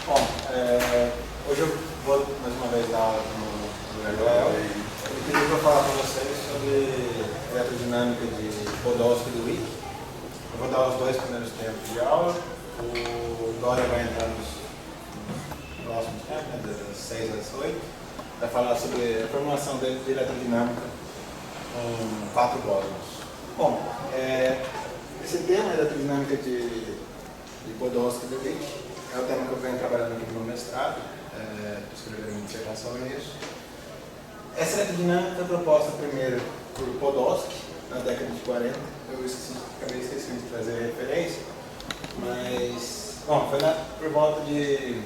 Bom, hoje eu vou mais uma vez dar aula no Joel. Eu queria para falar para vocês sobre eletrodinâmica de Podolsky e de Wick. Eu vou dar os dois primeiros tempos de aula. O Dória vai entrar nos próximos tempos, né, das 6 às 8. Vai falar sobre a formulação de eletrodinâmica com 4 bósons. Bom, esse tema, eletrodinâmica de Podolsky e de Wick, é o tema que eu venho trabalhando aqui no meu mestrado, escrevendo minha dissertação nisso. Essa eletrodinâmica foi proposta primeiro por Podolsky, na década de 40. Eu acabei esquecendo de trazer a referência, mas, bom, foi por volta de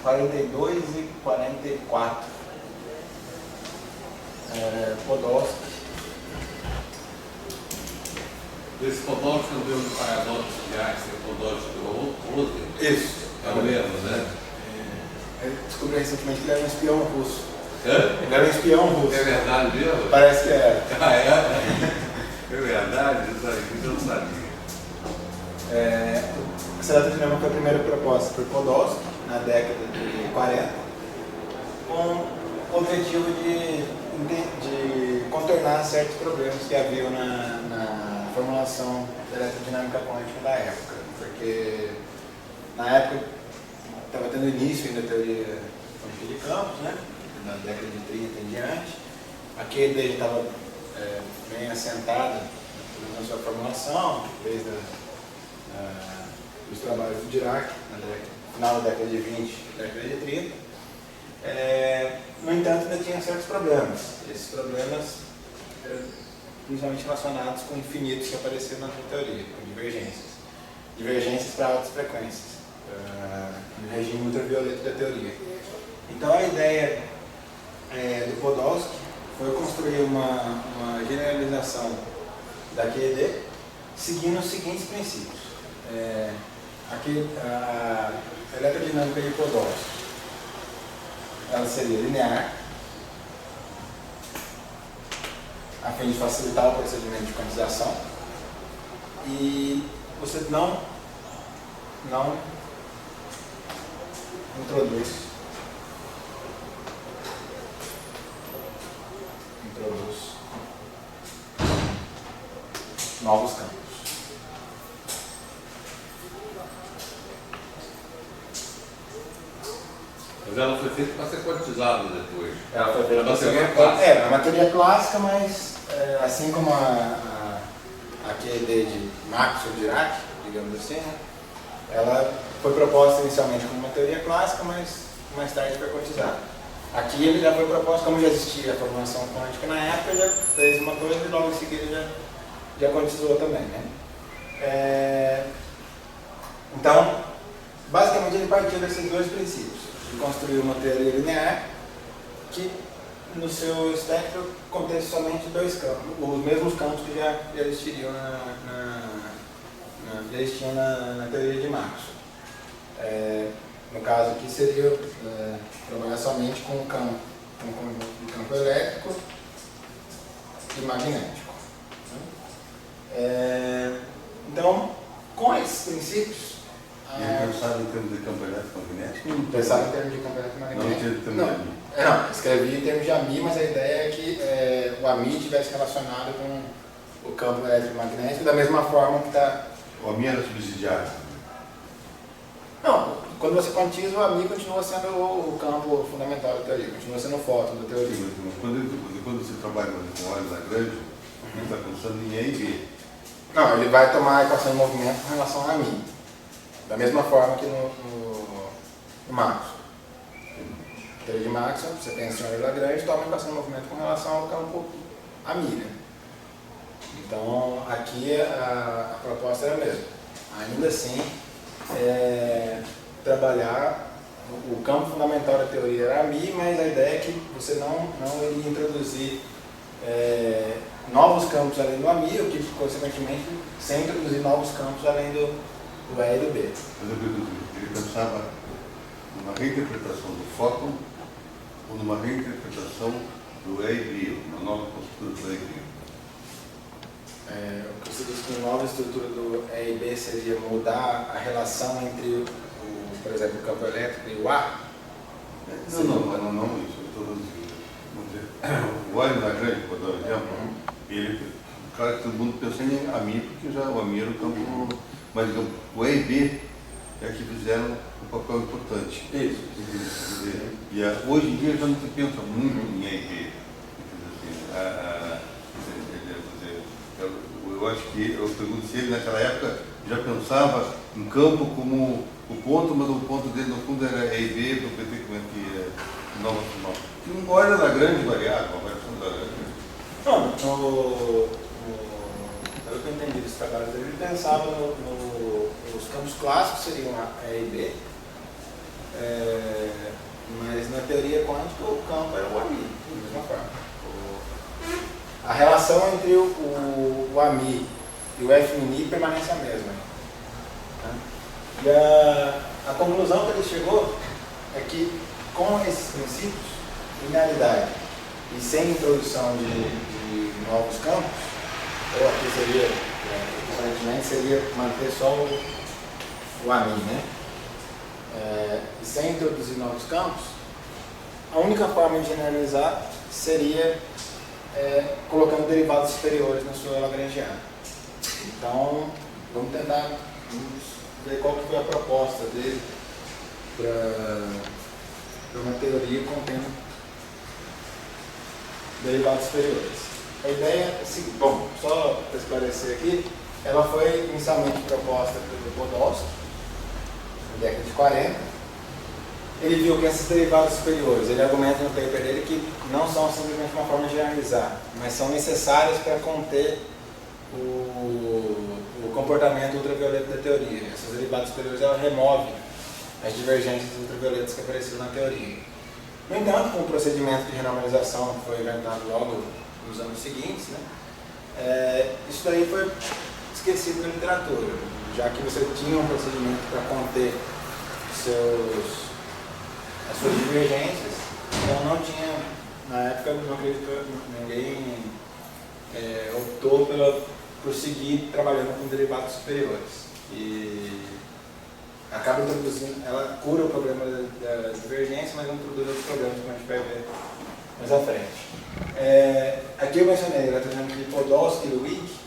42 e 44. Podolsky. Esse Podolsky não deu um paradoxo de Einstein, Podolsky do Rosen? Isso. É o mesmo, né? Eu descobri recentemente que ele era um espião russo. É? Ele era um espião russo. É verdade mesmo? Parece que era. Ah, é? É verdade? Isso eu não sabia. Essa eletrodinâmica foi a primeira proposta por Podolsky, na década de 40, com o objetivo de contornar certos problemas que haviam na formulação da eletrodinâmica quântica da época. Porque na época estava tendo início ainda a teoria quântica de campos, né? Na década de 30 em diante. A QED já estava bem assentada na sua formulação, desde os trabalhos do Dirac, no final da década de 20 e década de 30. No entanto, ainda tinha certos problemas. Esses problemas eram principalmente relacionados com infinitos que apareceram na teoria, com divergências. Divergências para altas frequências, no regime ultravioleta da teoria. Então a ideia do Podolsky foi construir uma generalização da QED seguindo os seguintes princípios. A eletrodinâmica de Podolsky, ela seria linear, a fim de facilitar o procedimento de quantização, e você não introduz novos campos. Mas ela foi feita para ser quantizada depois. Ela foi feita para ser uma clássica. É uma teoria clássica, mas assim como a QED de Maxwell-Dirac, digamos assim, né? Ela foi proposta inicialmente como uma teoria clássica, mas mais tarde foi quantizada. Aqui ele já foi proposto, como já existia a formulação quântica na época, já fez uma coisa e logo em seguida já quantizou também, né? Então, basicamente ele partiu desses dois princípios, de construir uma teoria linear que no seu espectro contém somente dois campos, os mesmos campos que já existiriam na teoria de Maxwell. No caso aqui seria trabalhar somente com o campo elétrico e magnético. Então, com esses princípios, Ele pensava em termos de campo elétrico magnético? pensava em termos de campo elétrico magnético. Não tinha de termos de AMI. Não, escrevi em termos de AMI, mas a ideia é que o AMI estivesse relacionado com o campo elétrico magnético da mesma forma que está. O AMI era subsidiário. Não, quando você quantiza, o AMI continua sendo o campo fundamental da teoria, continua sendo o fóton da teoria. Mas quando você trabalha com óleo Lagrange, ele está pensando em E e B. Não, ele vai tomar a equação de movimento com relação a AMI, da mesma forma que no Maxwell. Na teoria de Maxwell, você pensa em óleo Lagrange, toma a equação de movimento com relação ao campo AMI, né? Então, aqui a proposta era a mesma. Ainda assim, trabalhar o campo fundamental da teoria era AMI, mas a ideia é que você não iria introduzir novos campos além do AMI, o que, consequentemente, sem introduzir novos campos além do E e do B. Mas eu pergunto, ele pensava numa reinterpretação do fóton ou numa reinterpretação do E e B, uma nova construtura do E e B? Você diz que uma nova estrutura do E e B seria mudar a relação entre por exemplo, o campo elétrico e o ar? Não isso. Eu estou dizendo. Vamos dizer, o Hélio Lagrange, para dar um exemplo, ele, claro que todo mundo pensa em AMI, porque já o AMI era o campo, mas digamos, o E e B é que fizeram um papel importante. Isso. E hoje em dia já não se pensa muito em E e B. Eu acho que, eu pergunto se ele naquela época já pensava em campo como o ponto, mas o ponto dele no fundo era E e B, para o PT como é que é nova final. Não olha da grande variável, uma variação da grande. Não, pelo que eu entendi dos trabalhos dele, ele pensava nos campos clássicos seriam E e B, mas na teoria quântica o campo era o AMI, da mesma forma. A relação entre o AMI e o FMI permanece a mesma. Né? E a conclusão que ele chegou é que com esses princípios, linearidade e sem introdução de novos campos, ou aqui seria, aparentemente, seria manter só o AMI, né? E sem introduzir novos campos, a única forma de generalizar seria colocando derivados superiores na sua Lagrangiana. Então, vamos ver qual que foi a proposta dele para uma teoria contendo derivados superiores. A ideia é seguinte, bom, só para esclarecer aqui, ela foi inicialmente proposta pelo Podolsky, na década de 40. Ele viu que esses derivados superiores, ele argumenta no paper dele que não são simplesmente uma forma de generalizar, mas são necessárias para conter o comportamento ultravioleta da teoria. Esses derivados superiores ela remove as divergências ultravioletas que apareciam na teoria. No entanto, com o procedimento de renormalização que foi inventado logo nos anos seguintes, né, isso daí foi esquecido na literatura, já que você tinha um procedimento para conter as suas divergências, então não tinha, na época, não acredito que ninguém optou por seguir trabalhando com derivados superiores. E acaba introduzindo, ela cura o problema da divergência, mas não introduz outros problemas, como a gente vai ver mais à frente. Aqui eu mencionei a eletrodinâmica de Podolsky e Luick,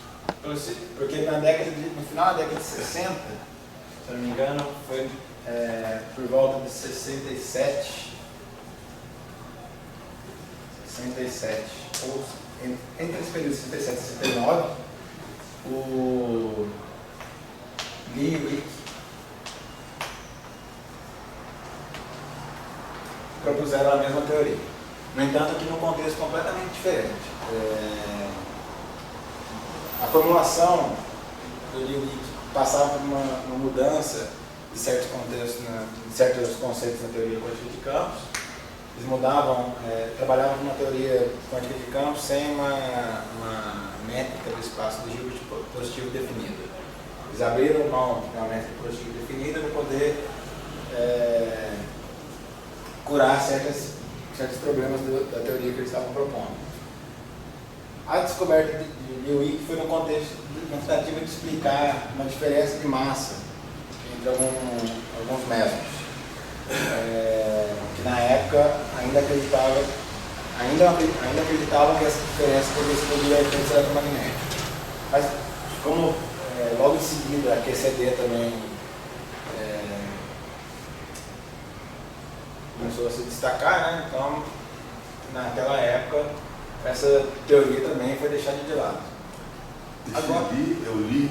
porque no final da década de 60, se eu não me engano, foi por volta de 67, ou entre esse período de 67 e 69, o Lee e Wick propuseram a mesma teoria. No entanto, aqui num contexto completamente diferente. A formulação do Lee e Wick passava por uma mudança de certos contextos, de certos conceitos na teoria quântica de campos. Eles mudavam, trabalhavam com uma teoria quântica de campos sem uma métrica do espaço do giro positivo definida. Eles abriram mão de uma métrica positiva definida para poder curar certos problemas da teoria que eles estavam propondo. A descoberta de Wick foi no contexto de uma tentativa de explicar uma diferença de massa entre alguns mesmos. Que na época ainda acreditavam que essa diferença poderia se produzir efeitos eletromagnéticos. Mas como logo em seguida a QCD também começou a se destacar, né? Então naquela época essa teoria também foi deixada de lado. Agora, eu li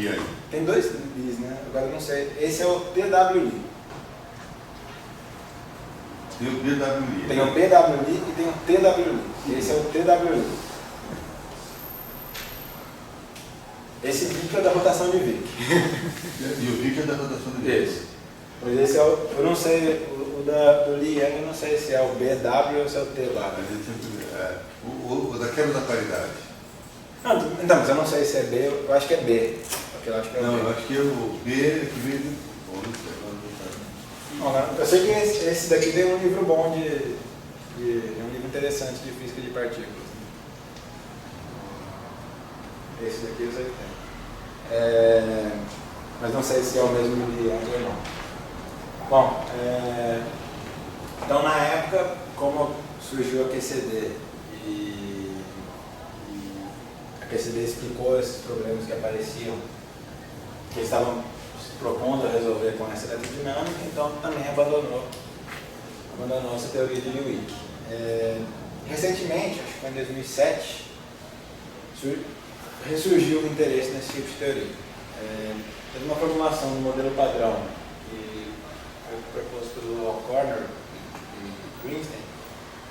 aí. Tem dois Lis, né? Agora eu não sei. Esse é o TWI. Tem o PWI. Tem o PWI e tem o TWI. Esse é o TWI. Esse Vic é da rotação de Vic. E o Vic é da rotação de Vic. Isso. Mas esse é o. Eu não sei, do Li Yang, eu não sei se é o BW ou se é o TW. O da quebra da paridade. Não, então, mas eu não sei se é B, eu acho que é B. Eu acho que é não, B. eu acho que é o B que veio. Eu sei que esse daqui tem um livro bom um livro interessante de física de partículas. Esse daqui eu sei que tem. mas não sei se é o mesmo de antes ou não. Bom, então na época, como surgiu a QCD e a QCD explicou esses problemas que apareciam, que eles estavam se propondo a resolver com essa eletrodinâmica, então também abandonou essa teoria de Lewick. Recentemente, acho que foi em 2007, ressurgiu o interesse nesse tipo de teoria. Teve uma formulação do modelo padrão que foi proposto pelo O'Connor e Greenstein.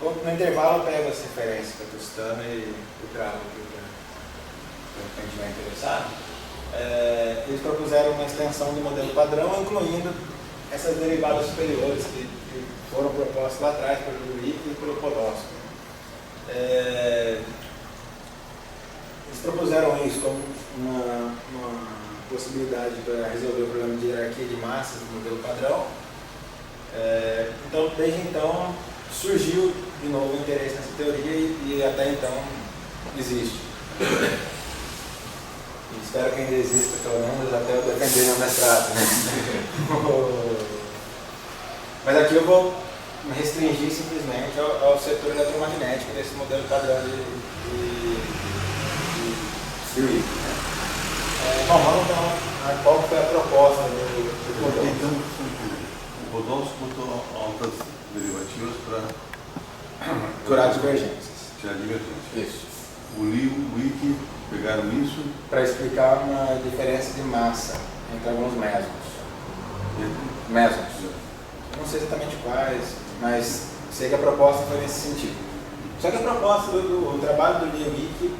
No intervalo eu pego as referências para Tostano e travo aqui para quem estiver interessado. Eles propuseram uma extensão do modelo padrão, incluindo essas derivadas superiores que foram propostas lá atrás pelo Lewick e pelo Podolsky. Eles propuseram isso como uma possibilidade para resolver o problema de hierarquia de massas do modelo padrão. Então, desde então, surgiu de novo o interesse nessa teoria e até então existe. E espero que ainda exista, pelo menos até eu defender meu mestrado. Mas aqui eu vou me restringir simplesmente ao setor eletromagnético desse modelo padrão de Lewick. Bom, vamos então a qual foi a proposta do Podolsky. Então, o Podolsky botou altas derivativas para Curar divergências. tirar divergência. Isso. O Lewick pegaram isso Para explicar uma diferença de massa entre alguns mesons. Não sei exatamente quais, mas sei que a proposta foi nesse sentido. Só que a proposta do trabalho do Lewick,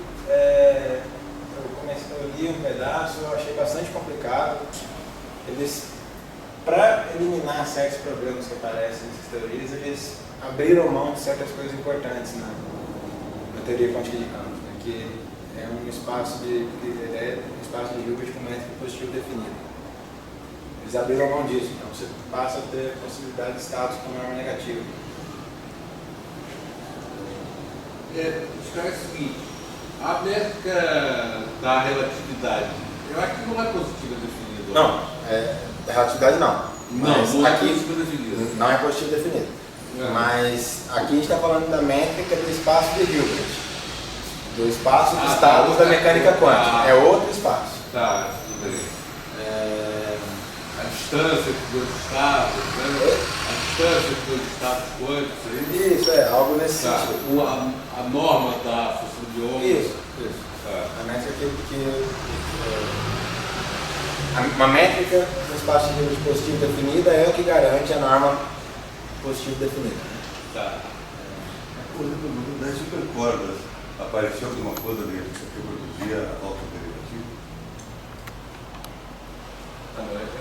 eu li um pedaço, eu achei bastante complicado. Eles, para eliminar certos problemas que aparecem nessas teorias, eles abriram mão de certas coisas importantes na teoria quântica de campos, né, que é um espaço de Hilbert com métrica positivo definido. Eles abriram mão disso, então você passa a ter possibilidade de status com norma negativa. Escreve o seguinte: a métrica da relatividade, eu acho que não é positiva definida. Não, relatividade não. Não é aqui positiva definida. não é positivo definido. Mas aqui a gente está falando da métrica do espaço de Hilbert, do espaço de estados da mecânica quântica. É outro espaço. Tá, tudo bem. A distância entre dois estados, né? A distância entre dois estados quânticos. Isso, algo nesse sentido. A norma da função de onda. Isso. A métrica uma métrica do espaço de Hilbert positivo definida é o que garante a norma positivo definida. Tá. Das supercordas, apareceu alguma coisa que produzia autoderivativa?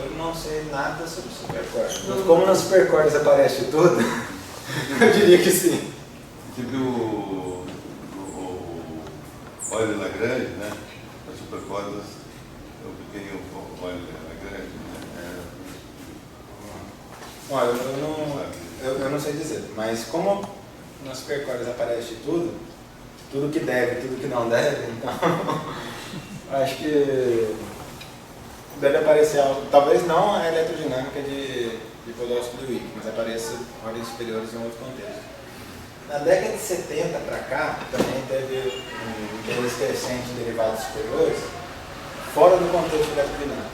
Eu não sei nada sobre supercordas. Mas como nas supercordas aparece tudo, eu diria que sim. Tipo o Euler-Lagrange, né? As supercordas, o pequeno Euler-Lagrange, né? Olha, eu não sei dizer, mas como nas supercordas aparece tudo que deve, tudo que não deve, então acho que deve aparecer algo, talvez não a eletrodinâmica de Podolsky e Lewick, mas apareça ordens superiores em outro contexto. Na década de 70 para cá, também teve um interesse crescente em derivados superiores, fora do contexto de eletrodinâmica,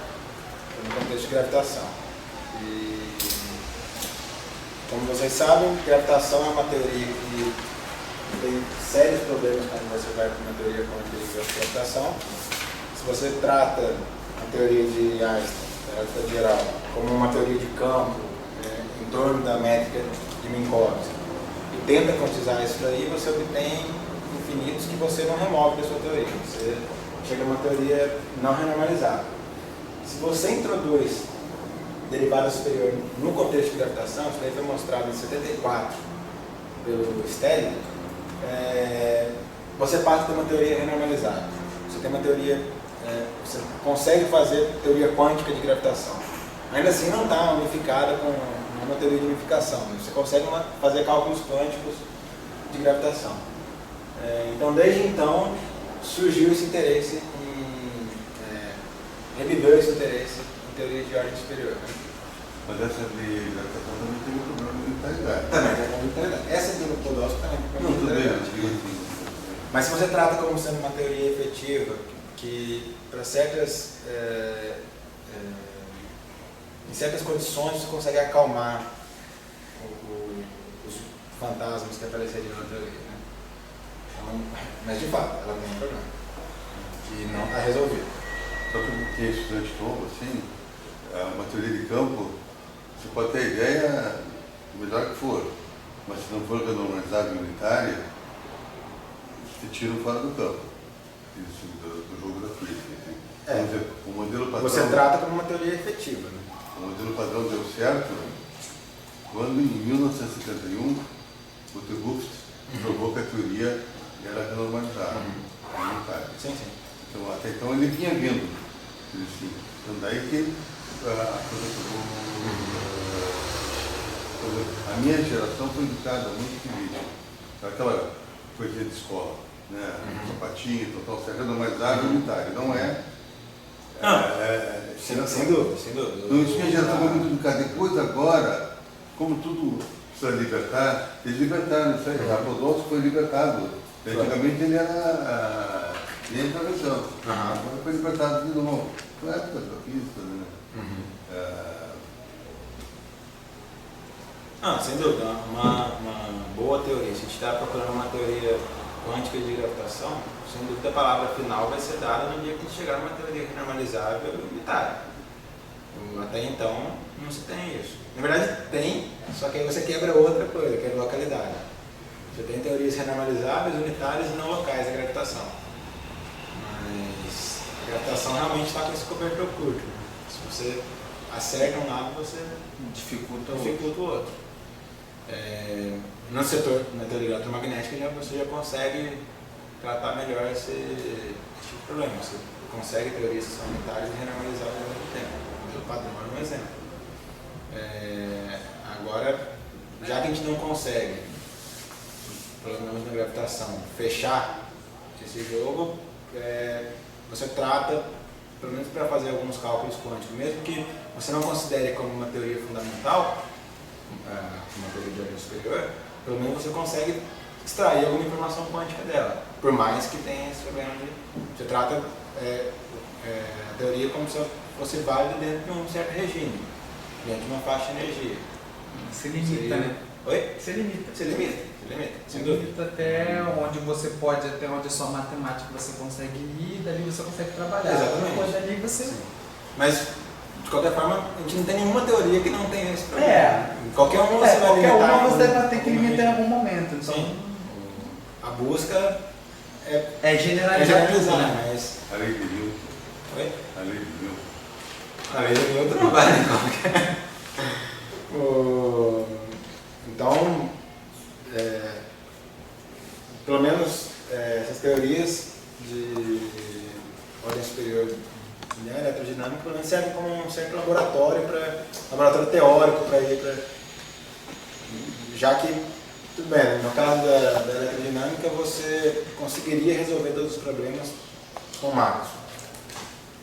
no contexto de gravitação. E, como vocês sabem, gravitação é uma teoria que tem sérios problemas quando você vai para uma teoria quântica de gravitação. Se você trata a teoria de Einstein, a geral, como uma teoria de campo, em torno da métrica de Minkowski, e tenta quantizar isso daí, você obtém infinitos que você não remove da sua teoria. Você chega a uma teoria não renormalizável. Se você introduz derivada superior no contexto de gravitação, isso daí foi mostrado em 74 pelo Stelling, você passa a ter uma teoria renormalizada. Você tem uma teoria, você consegue fazer teoria quântica de gravitação. Ainda assim não está unificada com uma teoria de unificação, você consegue fazer cálculos quânticos de gravitação. Então, desde então, surgiu esse interesse reviveu esse interesse em teorias de ordem superior. Né? Mas essa de gravitação também tem um problema de mentalidade. Também tem complementaridade. Essa de podólogo também tem Não, tudo bem, eu complementaridade. digo assim. Mas se você trata como sendo uma teoria efetiva, que para certas, em certas condições você consegue acalmar os fantasmas que apareceriam na teoria. Né? Então, mas de fato, ela tem um problema. Que não está resolvido. Só que quem é estudante novo, assim, uma teoria de campo, você pode ter a ideia melhor que for, mas se não for renormalizada e unitária, te tiram fora do campo, isso, do jogo da física. Assim. Por exemplo, o modelo padrão... Você trata como uma teoria efetiva. Né? O modelo padrão deu certo quando, em 1971, o Tehuft provou que a teoria era renormalizada, unitária. Sim, sim. Então, até então ele vinha vindo. Assim. Então daí que a minha geração foi educada muito feliz. Aquela coisinha de escola, né? Sapatinho, total, certo, renormalizado e unitário. Não é. Sem dúvida, sem dúvida. Então, isso minha geração foi muito educada. Depois, agora, como tudo precisa libertar, eles libertaram isso aí. A Podolsky foi libertado. Antigamente ele era nem intervenção. Agora foi libertado de novo. Foi a época da física, né? Sem dúvida, uma boa teoria. Se a gente está procurando uma teoria quântica de gravitação, sem dúvida a palavra final vai ser dada no dia que a gente chegar numa teoria renormalizável e unitária. Até então, não se tem isso. Na verdade, tem, só que aí você quebra outra coisa, que é a localidade. Você tem teorias renormalizáveis, unitárias e não locais da gravitação. Mas a gravitação realmente está com esse cobertor curto. Né? Se você acerta um lado, você dificulta o outro. No setor, na teoria eletromagnética, você já consegue tratar melhor esse tipo de problema. Você consegue teorias que são unitárias e renormalizáveis ao mesmo tempo. O padrão é um exemplo. Agora, já que a gente não consegue, pelo menos na gravitação, fechar esse jogo, você trata, pelo menos para fazer alguns cálculos quânticos, mesmo que você não considere como uma teoria fundamental, uma teoria de ordem superior, pelo menos você consegue extrair alguma informação quântica dela, por mais que tenha esse problema de... Você trata a teoria como se fosse válida dentro de um certo regime, dentro de uma faixa de energia. Se limita, né? Oi? Se limita. Se limita, sem dúvida. Limita até onde você pode, até onde a sua matemática você consegue ir, dali você consegue trabalhar. Exatamente. Depois dali você... Sim. Mas, de qualquer forma, a gente não tem nenhuma teoria que não tenha esse problema. Qualquer uma você vai qualquer limitar. uma você vai ter que limitar em algum momento. Então, sim. A busca é generalizar tudo, né? né? Mas... A lei de Newton. Oi? A lei de Newton. A lei de Newton não vai em qualquer... Então, pelo menos essas teorias de ordem superior, né, eletrodinâmica, pelo menos servem como um certo laboratório teórico para ir para... Já que, tudo bem, no caso da eletrodinâmica, você conseguiria resolver todos os problemas com Maxwell.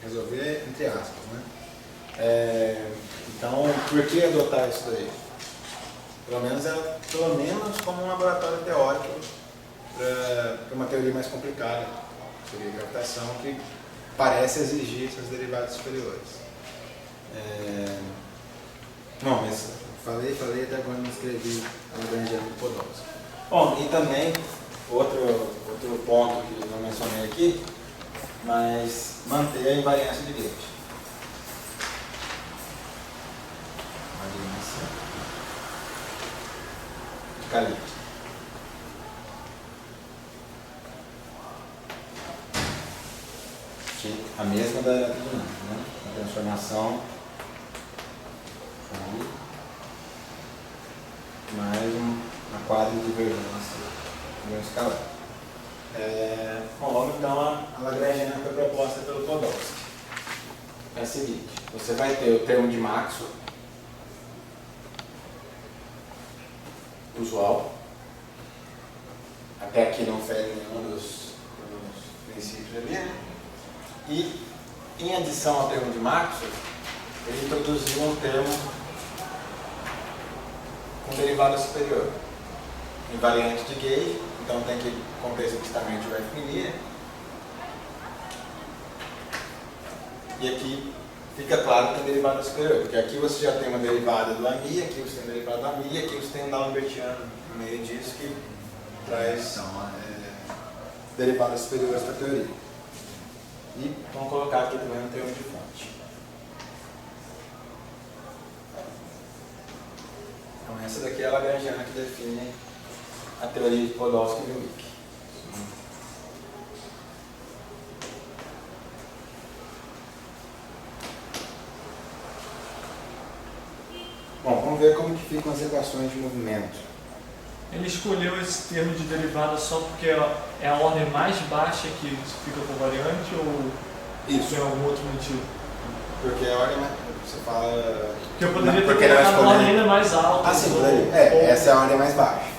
Resolver entre aspas, né? Então, por que adotar isso daí? Pelo menos como um laboratório teórico para uma teoria mais complicada, seria a gravitação, que parece exigir esses derivados superiores. Bom, mas falei, até agora não escrevi a Lagrangiana do Podolsky. Bom, e também, outro ponto que eu não mencionei aqui, mas manter a invariância de Leibniz. Caliche. Que a mesma da eletrodinâmica, né? A transformação aí, mais uma quadra de divergência de um escalar. Bom, então a Lagrangiana foi proposta pelo Podolsky. É a seguinte: você vai ter o termo de Maxwell usual, até aqui não fere nenhum dos princípios ali, né? E em adição ao termo de Maxwell, ele introduziu um termo com derivada superior. Invariante de Gauge, então tem que cumprir explicitamente o F', e aqui fica claro que tem derivada superior, porque aqui você já tem uma derivada do AMI, aqui você tem uma derivada do AMI, e aqui você tem um D'Alembertiano no meio disso que traz derivadas superiores para a teoria. E vamos colocar aqui também um termo de fonte. Então essa daqui é a Lagrangiana que define a teoria de Podolsky e Wick. Bom, vamos ver como que ficam as equações de movimento. Ele escolheu esse termo de derivada só porque é a ordem mais baixa que fica covariante ou tem algum outro motivo? Porque a ordem, você fala... Porque eu poderia ter porque ele vai colocado uma ordem escolher- ainda mais alta. Ah, sim, ou- essa é a ordem mais baixa.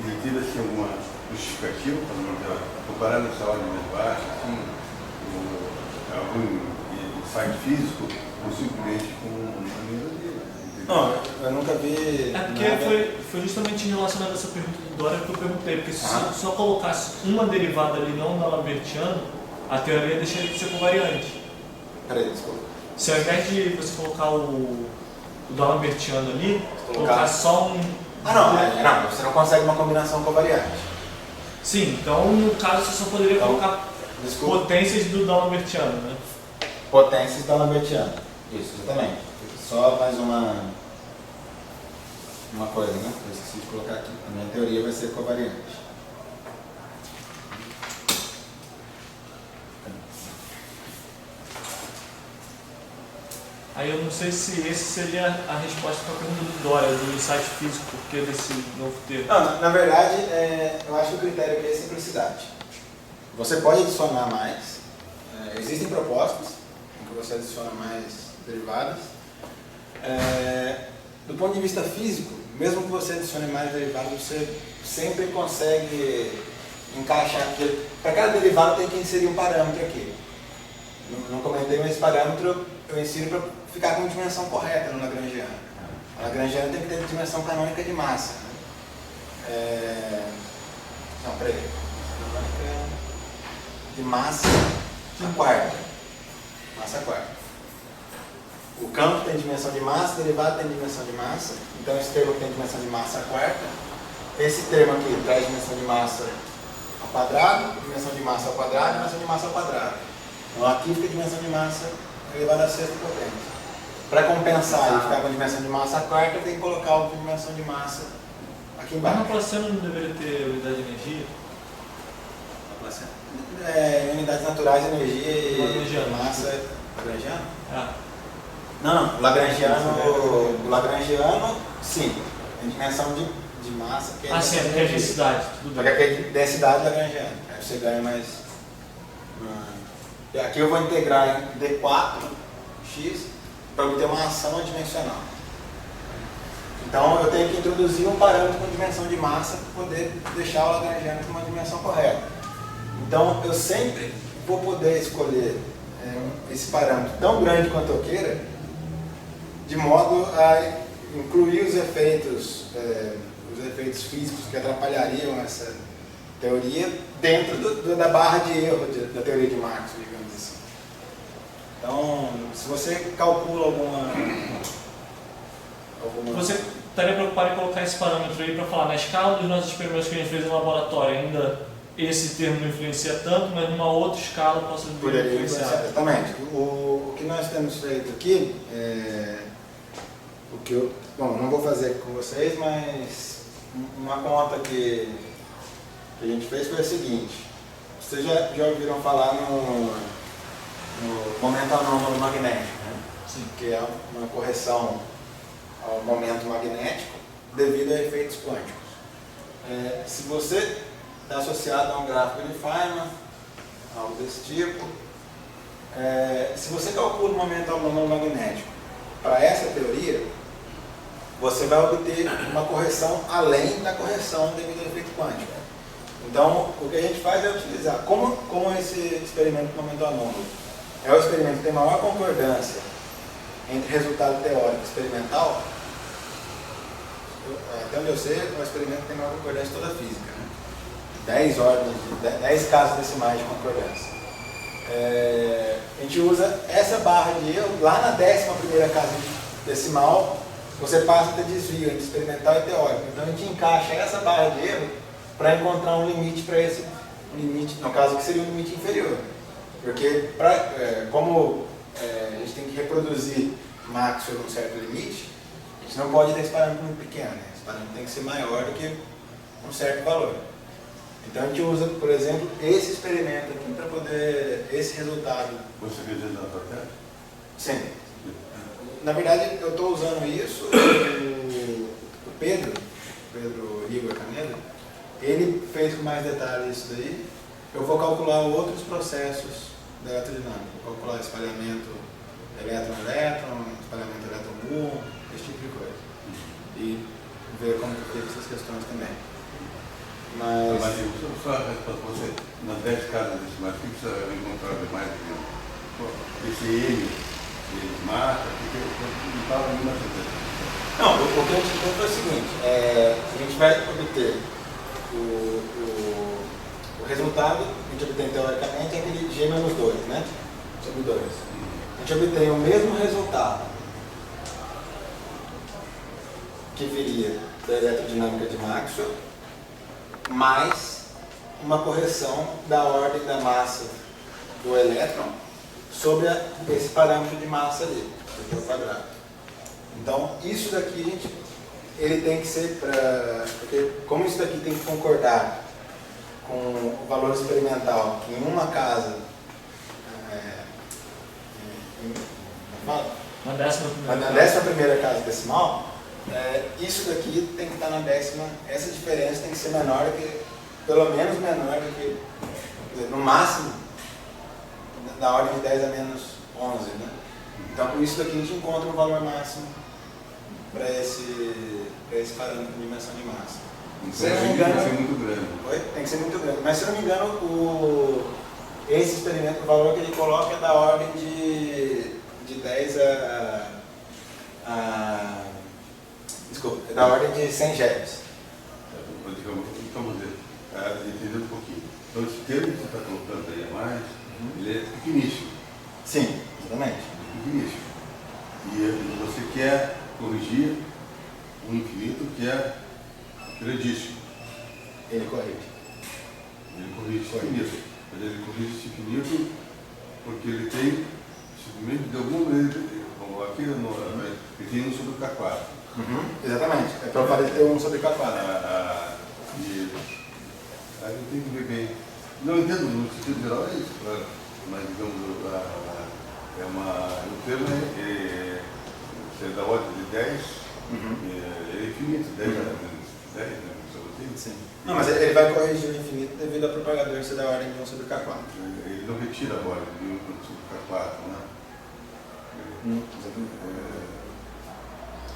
Ele teve assim, alguma justificativa para manter, comparar nessa ordem mais baixa, assim, algum insight físico, ou simplesmente com a maneira dele? Não, eu nunca vi É porque nada... foi justamente relacionado a essa pergunta do Dória que eu perguntei, porque se só colocasse uma derivada ali não D'Alembertiano, a teoria deixaria de ser covariante. Peraí, desculpa. Se ao invés de você colocar o D'Alembertiano ali, Colocar- colocar só um... Não, você não consegue uma combinação covariante. Sim, então no caso você só poderia Então, colocar Desculpa. potências do D'Alembertiano, né? Potências D'Alembertiano. Isso, exatamente. Só mais uma coisa, né? Eu esqueci de colocar aqui. A minha teoria vai ser covariante. Aí eu não sei se esse seria a resposta para a pergunta do Dória, do insight físico, por que desse novo termo. Não, na verdade, eu acho que o critério aqui é simplicidade. Você pode adicionar mais. Existem propostas em que você adiciona mais derivadas. Do ponto de vista físico, mesmo que você adicione mais derivadas, você sempre consegue encaixar, porque para cada derivada tem que inserir um parâmetro aqui. Não comentei, mas esse parâmetro eu insiro para ficar com dimensão correta no Lagrangiano. A Lagrangiana tem que ter dimensão canônica de massa. Não, peraí. Canônica de massa a quarta. Massa a quarta. O campo tem dimensão de massa, o derivado tem dimensão de massa. Então esse termo tem dimensão de massa a quarta. Esse termo aqui traz dimensão de massa ao quadrado, dimensão de massa ao quadrado, dimensão de massa ao quadrado. Então aqui fica a dimensão de massa elevada a sexta potência. Para compensar e ficar com a dimensão de massa a quarta, tem que colocar outra dimensão de massa aqui Mas na embaixo. placenta não deveria ter unidade de energia? Unidades naturais de energia e Lagrangiano. massa. Lagrangiano? Ah, Não, o Lagrangiano, sim. Tem dimensão de massa. Que é sim, porque é densidade, tudo Só bem. que aqui é densidade Lagrangiana. Aí você ganha mais. E aqui eu vou integrar em D4x para obter uma ação adimensional. Então eu tenho que introduzir um parâmetro com dimensão de massa para poder deixar o Lagrangiano com uma dimensão correta. Então eu sempre vou poder escolher esse parâmetro tão grande quanto eu queira, de modo a incluir os efeitos físicos que atrapalhariam essa teoria dentro da barra de erro da teoria de Marx, digamos assim. Então, se você calcula alguma Você estaria preocupado em colocar esse parâmetro aí para falar, na escala dos nossos experimentos que a gente fez no laboratório, ainda esse termo não influencia tanto, mas numa outra escala possa poderia influenciar. influenciar. Exatamente. O que nós temos feito aqui, não vou fazer com vocês, mas uma conta que a gente fez foi a seguinte. Vocês já ouviram falar no momento anômalo magnético, né? Sim. Que é uma correção ao momento magnético devido a efeitos quânticos. Se você está associado a um gráfico de Feynman, algo desse tipo, se você calcula o momento anômalo magnético para essa teoria, você vai obter uma correção além da correção devido ao efeito quântico. Então, o que a gente faz é utilizar, como esse experimento do momento anômalo é o experimento que tem maior concordância entre resultado teórico e experimental, até onde eu sei, é o experimento que tem maior concordância em toda a física, né? 10 casos decimais de concordância. A gente usa essa barra de erro, lá na 11ª casa decimal, você passa a ter desvio entre experimental e teórico. Então a gente encaixa essa barra de erro para encontrar um limite para esse limite, no caso que seria um limite inferior. Porque como a gente tem que reproduzir Maxwell num certo limite, a gente não pode ter esse parâmetro muito pequeno, né? Esse parâmetro tem que ser maior do que um certo valor. Então a gente usa, por exemplo, esse experimento aqui para poder, esse resultado. Você acredita na tua tese? Sim. Na verdade, eu estou usando isso, o Pedro Igor Caneda, ele fez com mais detalhe isso daí. Eu vou calcular outros processos da eletrodinâmica, vou calcular espalhamento elétron-elétron, espalhamento elétron-muon, esse tipo de coisa. E ver como que fica essas questões também. Mas só a resposta para você, nas 10 casas decimais, o que você encontrar demais? Esse M, ele mata, porque não estava ali na certeza. não, o que a gente tem foi o seguinte, a gente vai obter o resultado, a gente obtém teoricamente é aquele G-2, né? Sobre 2. A gente obtém o mesmo resultado que viria da eletrodinâmica de Maxwell, mais uma correção da ordem da massa do elétron sobre esse parâmetro de massa ali, que é o quadrado. Então, isso daqui, ele tem que ser porque como isso daqui tem que concordar com o valor experimental, que em uma casa, Na 11ª. na 11ª casa decimal, isso daqui tem que estar na 10ª, essa diferença tem que ser menor que, pelo menos menor do que, quer dizer, no máximo, da ordem de 10 a menos 11, né? Então, com isso daqui a gente encontra um valor máximo para esse parâmetro de dimensão de massa. Então, Se eu não me tem que engano, ser muito grande. tem que ser muito grande, mas se eu não me engano, esse experimento, o valor que ele coloca é da ordem de 10 desculpa, é da ordem de 100 GeVs. Vamos dizer, entender um pouquinho. Então, esse termo que você está colocando aí a mais, ele é pequeníssimo. Sim, exatamente. Pequeníssimo. E você quer corrigir um infinito que é grandíssimo. Ele corrige. Ele corrige esse infinito. Mas ele corrige esse infinito porque ele tem, simplesmente, de alguma maneira, como aqui ele tem 1 sobre K4. Exatamente. É para fazer ter 1 sobre K4. E aí eu tenho que ver bem. Não entendo, no sentido geral é isso, claro. Mas, digamos, o termo é da ordem de 10, é infinito, 10 né? Sim. Não, mas ele vai corrigir o infinito devido ao propagador ser da ordem de 1 sobre K4. Ele não retira a ordem de 1 sobre K4, né?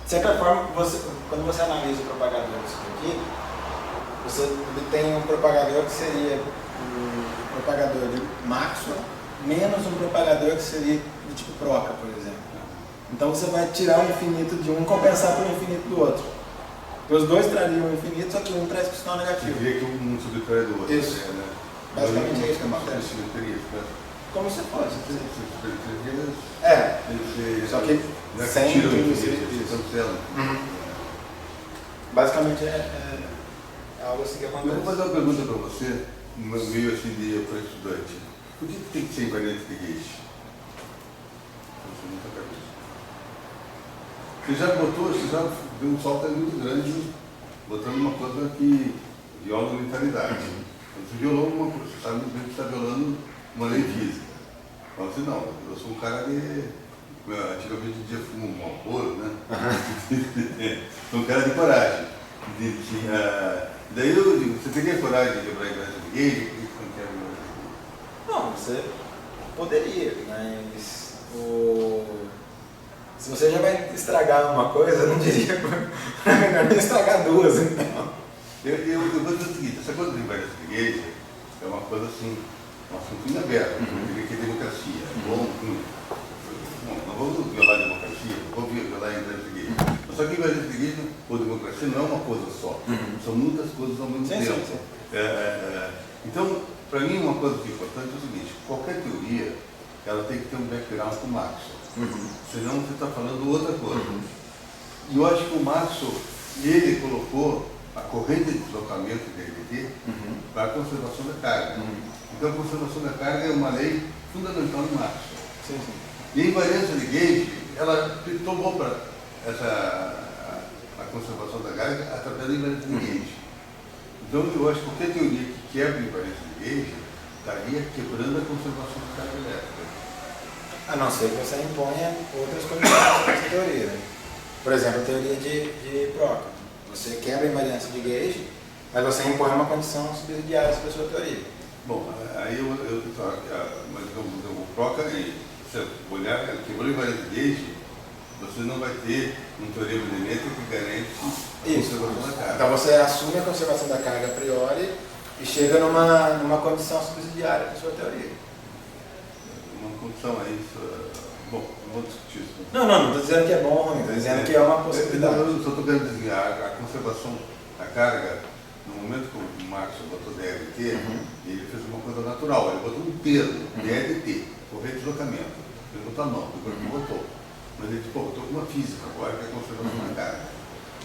De certa forma, quando você analisa o propagador disso aqui, você obtém um propagador que seria o propagador de Maxwell menos um propagador que seria do tipo Proca, por exemplo. Então você vai tirar o infinito de um e compensar pelo infinito do outro. Os dois trariam o infinito, só que um traz sinal negativo. Você vê que um subtrai do outro. Isso. Né? Basicamente é isso que acontece. Como você pode. Só que sem tira o tudo infinito, isso. cancela. Basicamente é algo assim que Eu vou acontece. fazer uma pergunta para você, meio assim de para estudante. Por que tem que ser invariante de Gauge? Você já deu um salto muito grande, botando uma coisa que viola a unitalidade. Você violou uma coisa, você sabe muito bem que está violando uma lei física. Então, assim, não, eu sou um cara que antigamente dizia fumo um vapor, né? Sou um cara de coragem. Daí eu digo, você teria coragem de quebrar a invariante de Gauge? Por que você não quebra a invariante de Gauge? Não, você poderia, mas se você já vai estragar uma coisa, eu não diria, é melhor não estragar duas, então. Eu vou dizer o seguinte, essa coisa de invariância de Gauge é uma coisa assim, um assunto em aberto, que é democracia. Bom, não vamos violar a democracia, não vamos violar a invariância de Gauge. Só que invariância de Gauge ou democracia não é uma coisa só, são muitas coisas ao mesmo tempo. Sim. Então, para mim, uma coisa que é importante é o seguinte, qualquer teoria, ela tem que ter um background com o Maxwell, senão você está falando outra coisa. E eu acho que o Maxwell, ele colocou a corrente de deslocamento de DLT para a conservação da carga. Então, a conservação da carga é uma lei fundamental no Maxwell. E a invariância de Gauge, ela tomou para a conservação da carga através da invariância de Gauge. Então, eu acho que qualquer teoria que quebra a invariância de Gauge estaria quebrando a conservação da carga elétrica. A não ser que você imponha outras condições para essa teoria. Né? Por exemplo, a teoria de Proca. Você quebra a invariância de Gauge, mas você impõe uma condição subsidiária sobre a sua teoria. Bom, aí mas o Proca, se você olhar, quebrou a invariância de Gauge, você não vai ter um teorema de Nemetz que garante a conservação da carga. Então você assume a conservação da carga a priori e chega numa condição subsidiária para a sua teoria. Uma condição aí, bom, não vou discutir isso. Não estou dizendo que é bom ou ruim, estou dizendo que é uma possibilidade. Eu só estou querendo dizer, a conservação da carga, no momento que o Maxwell botou DLT, ele fez uma coisa natural, ele botou um termo, DLT, correto de deslocamento. Ele botou a mão, depois ele botou. Mas ele disse, pô, eu estou com uma física agora, que é a conservação da carga.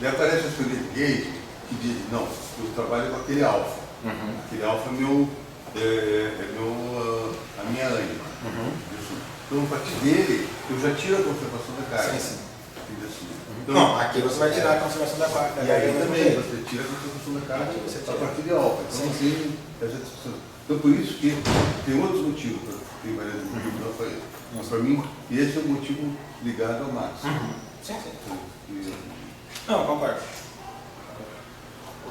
Daí aparece a teoria de Gauge, que diz, não, eu trabalho com aquele alfa. Aquele alfa é a minha ânima. Então, a partir dele, eu já tiro a conservação da carga. Sim. Então, Não, aqui você vai tirar a conservação da carga. E aí também, você tira a conservação da carga a partir de alfa. Então, assim, essa discussão. Então, por isso que tem outros motivos para ter invariância de Gauge, não foi isso. Mas, para mim, esse é o motivo ligado ao Maxwell. Sim. Não, concordo. A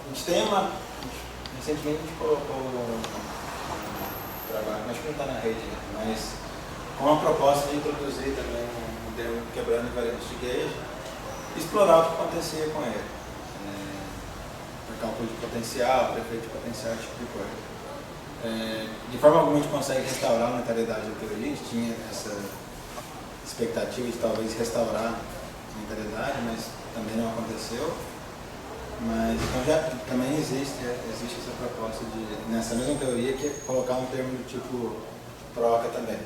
gente tem recentemente a gente colocou um trabalho, acho que não está na rede, né? Mas com a proposta de introduzir também um termo quebrando invariância de Gauge e explorar o que acontecia com ele. Cálculo de potencial, prefeito de potencial, esse tipo de coisa. De forma alguma a gente consegue restaurar a mentalidade da teoria, a gente tinha essa expectativa de talvez restaurar a mentalidade, mas também não aconteceu. Mas então também existe essa proposta de, nessa mesma teoria, que é colocar um termo do tipo Proca também.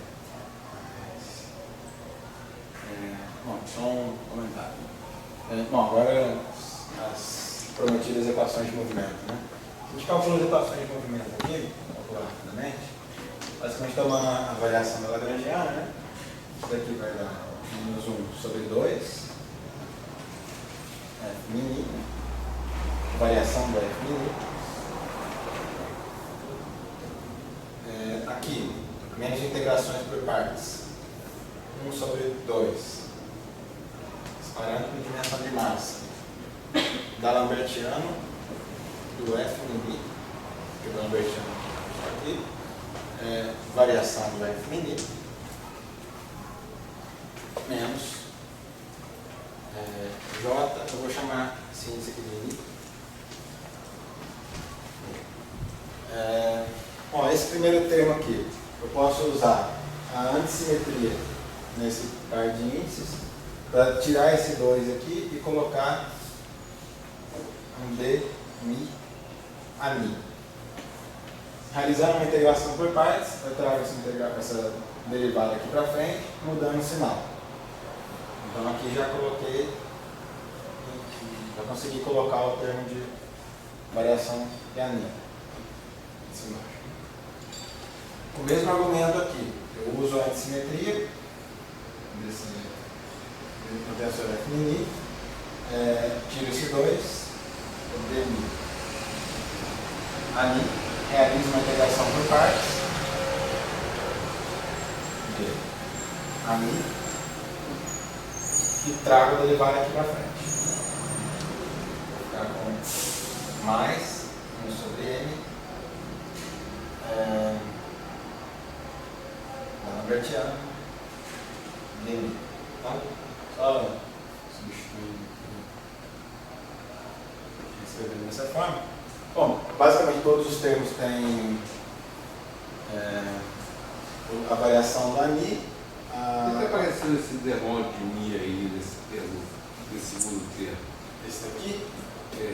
Bom, só um comentário. Bom, agora as prometidas equações de movimento. Né? A gente calcula as equações de movimento aqui, calcular rapidamente, basicamente tomando a variação da Lagrangiana, né? Isso daqui vai dar menos 1 sobre 2, F mini, variação do F mini. Aqui, menos integrações por partes, 1 sobre 2, disparando com dimensão de massa. Da Lambertiano, do F mini, que o Lambertiano está aqui, variação do F mini, menos J, eu vou chamar assim isso aqui de mini. Bom, esse primeiro termo aqui, eu posso usar a antissimetria nesse par de índices para tirar esse 2 aqui e colocar um D, Mi, a Mi. Realizando uma integração por partes, eu trago essa derivada aqui para frente, mudando o sinal. Então aqui já consegui colocar o termo de variação de ANI. O mesmo argumento aqui, eu uso a antissimetria desse tensor F mini, tiro esse 2, dmi. ANI, realizo uma integração por partes de ANI e trago a derivada aqui para frente. Vou ficar com mais 1 sobre n da Lambertiana dmi. Então, só substituindo escrevendo dessa forma. Bom, basicamente todos os termos têm a variação da Mi. O que está parecendo esse demônio de Mi aí, nesse segundo termo? Esse daqui.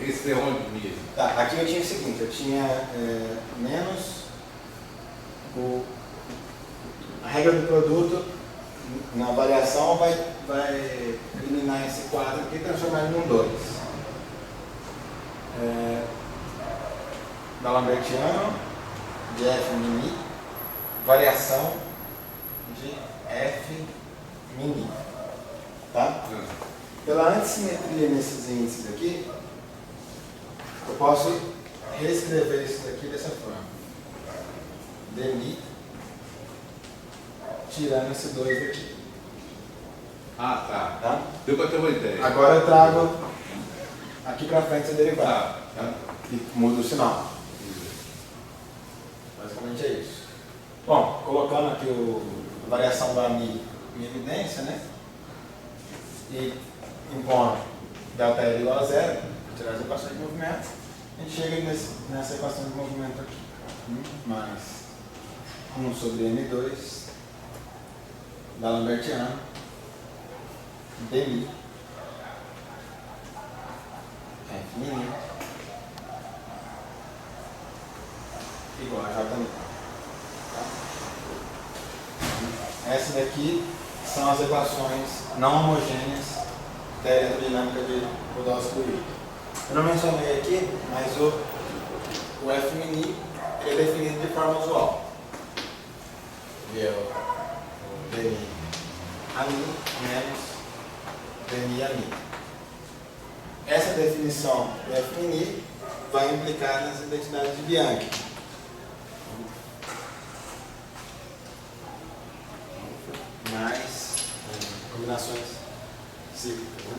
Esse demônio de Mi. Tá, aqui eu tinha o seguinte, eu tinha menos a regra do produto na variação vai eliminar esse 4 aqui e transformar ele num 2. D'Alembertiano de F mini, variação de F mini. Tá? Pela antissimetria nesses índices aqui, eu posso reescrever isso daqui dessa forma. Dmi, tirando esse 2 daqui. Ah, tá. Tá? Deu para ter uma ideia. Agora eu trago aqui para frente essa derivada. Tá. E muda o sinal. Basicamente é isso. Bom, colocando aqui a variação da Mi em evidência, né? E impondo ΔL igual a zero, tirar as equações de movimento, a gente chega nessa equação de movimento aqui. Mais 1 sobre M2 D'Alembertiano dmi F mini igual a J mini. Tá? Essas daqui são as equações não homogêneas da eletrodinâmica de Podolsky. Eu não mencionei aqui, mas o F mini é definido de forma usual. O dmi a mi menos dmi a mi. Essa definição do F mini vai implicar nas identidades de Bianchi. Mais combinações cíclicas, né?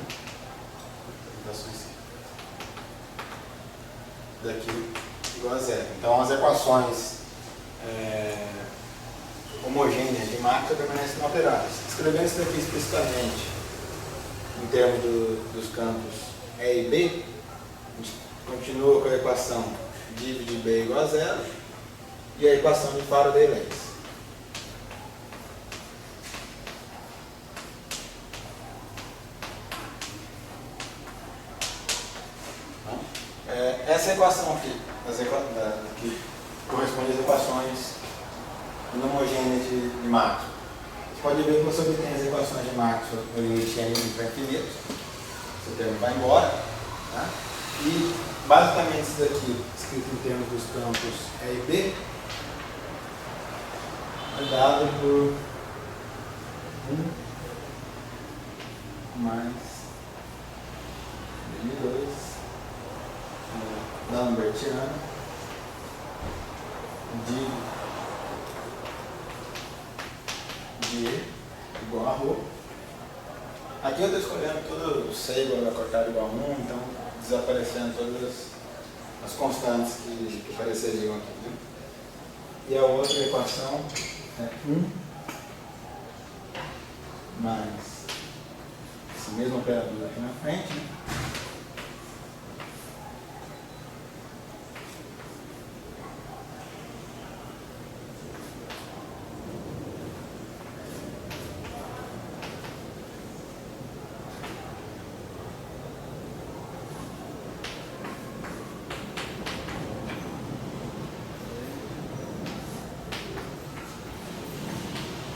Combinações cíclicas. Daqui igual a zero. Então as equações homogêneas de Maxwell permanecem inalteradas. Escrevendo isso daqui explicitamente em termos dos campos E e B, a gente continua com a equação div de B igual a zero e a equação de Faraday-Lenz. Essa equação aqui, que corresponde às equações inhomogêneas de Maxwell. Você pode ver que você obtém as equações de Maxwell no limite n para infinito. Esse termo vai embora. Tá? E basicamente isso daqui, escrito em termos dos campos E e B, é dado por 1 mais dm2 D'Alembertiano de E igual a ρ. Aqui eu estou escolhendo tudo C igual a cortado igual a 1, então desaparecendo todas as constantes que apareceriam aqui. Né? E a outra equação é 1 mais esse mesmo operador aqui na frente. Né?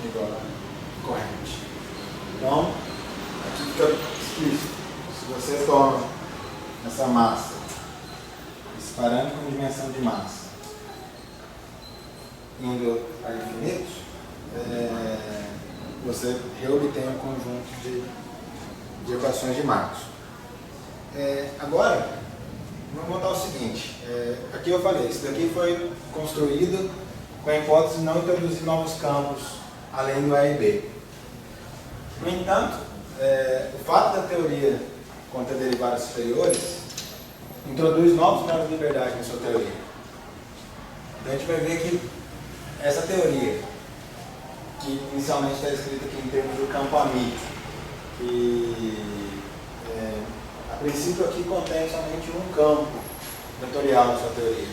Igual a corrente. Então, aqui fica explícito. Se você toma essa massa, esse parâmetro com dimensão de massa, indo a infinito, você reobtém um conjunto de equações de Maxwell. Agora, vamos montar o seguinte. Aqui eu falei, isso daqui foi construído com a hipótese de não introduzir novos campos além do A e B. No entanto, o fato da teoria contra derivadas superiores introduz novos graus de liberdade na sua teoria. Então a gente vai ver que essa teoria, que inicialmente está escrita aqui em termos do campo amigo, que A princípio aqui contém somente um campo vetorial na sua teoria.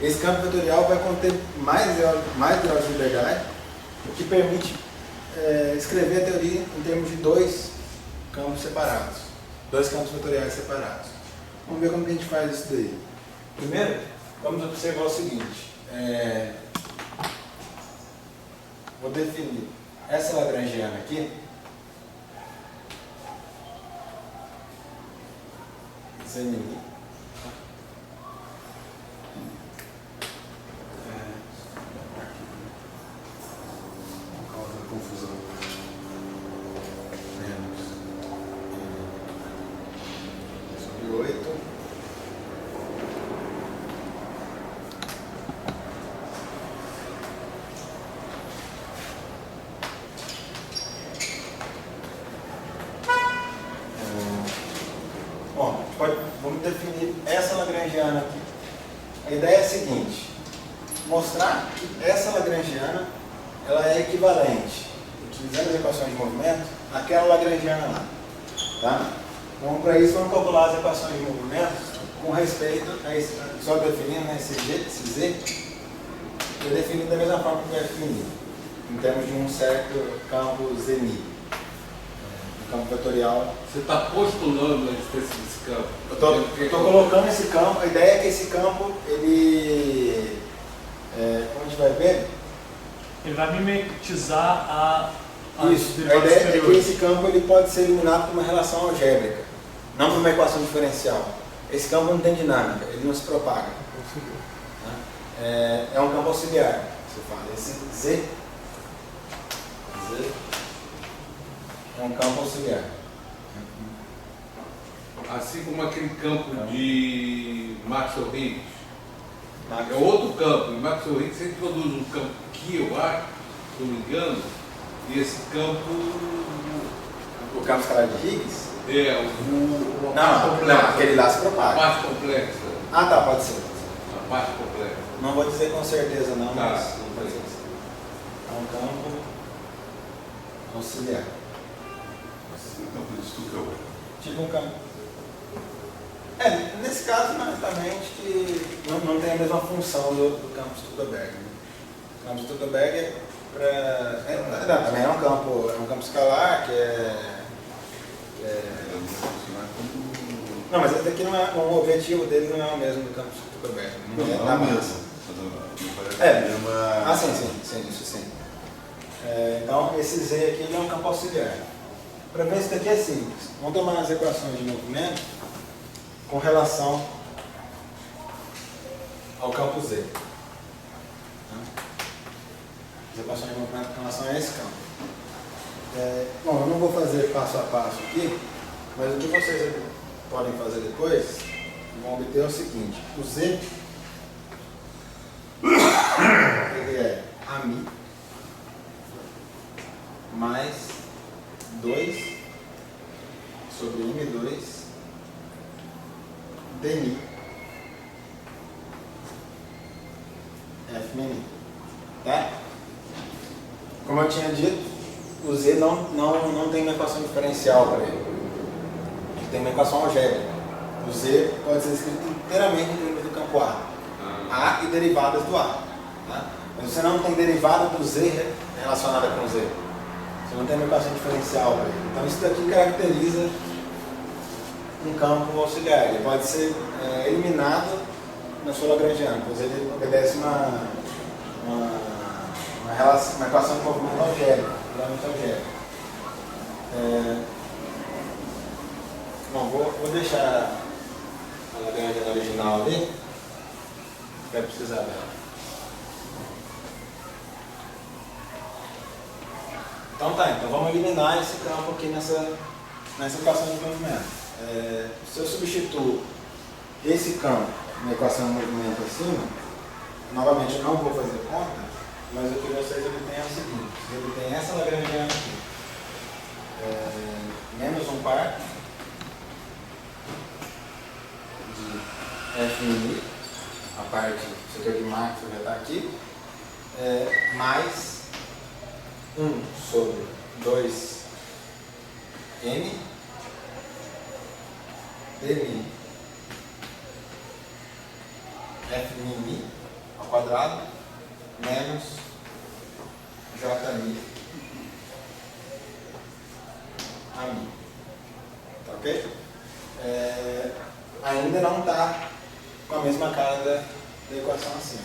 Esse campo vetorial vai conter mais graus de liberdade, o que permite escrever a teoria em termos de dois campos separados, dois campos vetoriais separados. Vamos ver como que a gente faz isso daí. Primeiro, vamos observar o seguinte. Vou definir essa lagrangiana aqui. Zemini. Causa confusão. Sobre 8. Bom, vamos definir essa lagrangiana aqui. A ideia é a seguinte: mostrar que essa lagrangiana ela é equivalente, utilizando as equações de movimento, àquela lagrangiana lá. Tá? Então, para isso, vamos calcular as equações de movimento com respeito a esse, só definindo, né, esse Z, eu defino da mesma forma que vai definir, em termos de um certo campo Zeni, um campo vetorial. Você está postulando a existência desse campo. Eu estou colocando esse campo, a ideia é que esse campo, ele, como a gente vai ver, Ele vai mimetizar isso, a ideia é que esse campo ele pode ser eliminado por uma relação algébrica, não por uma equação diferencial. Esse campo não tem dinâmica, ele não se propaga. É um campo auxiliar, você fala. Esse Z é um campo auxiliar. Assim como aquele campo de Maxwell Higgs. É outro campo. Em Maxwell Higgs você introduz um campo que eu acho, se não me engano, e esse campo O campo escalar de Higgs? é uma parte Não, complexa. aquele lá se A propaga. parte complexa. Ah, tá, pode ser. A parte complexa. Não vou dizer com certeza não, Tá. mas pode ser. É um campo auxiliar. Campo de Stuckel. Tipo um campo. Nesse caso, honestamente, que não tem a mesma função do campo Stuckelberg. Né? O campo Stuckelberg também é um campo escalar, que Não, mas esse daqui não é, o objetivo dele não é o mesmo do campo Stuckelberg. Não é mesmo. Sim, isso sim. Então, esse Z aqui ele é um campo auxiliar. Para ver isso daqui é simples. Vamos tomar as equações de movimento com relação ao campo Z. As equações de movimento com relação a esse campo. Bom, eu não vou fazer passo a passo aqui, mas o que vocês podem fazer depois, vão obter é o seguinte: o Z ele é AMI mais 2 sobre M2 DMI F mini. Tá? Como eu tinha dito, o Z não tem uma equação diferencial para ele. Tem uma equação algébrica. O Z pode ser escrito inteiramente em termos do campo A e derivadas do A. Tá? Mas você não tem derivada do Z relacionada com o Z. Você não tem uma equação diferencial para ele. Então isso daqui caracteriza um campo auxiliar. Ele pode ser eliminado na sua lagrangiana, pois ele obedece uma equação de movimento algébrica, puramente algébrica. Bom, vou deixar a lagrangiana original ali, vai precisar dela. Então então vamos eliminar esse campo aqui nessa equação de movimento. Se eu substituo esse campo na equação de movimento acima, novamente eu não vou fazer conta, mas o que vocês obtêm é o seguinte: vocês obtêm essa lagrangiana aqui, menos um par de F mini, a parte do setor de Maxwell já está aqui, mais 1 sobre 2 N dmi f mi ao quadrado menos jmi a mi. Tá ok? Ainda não está com a mesma cara da equação acima,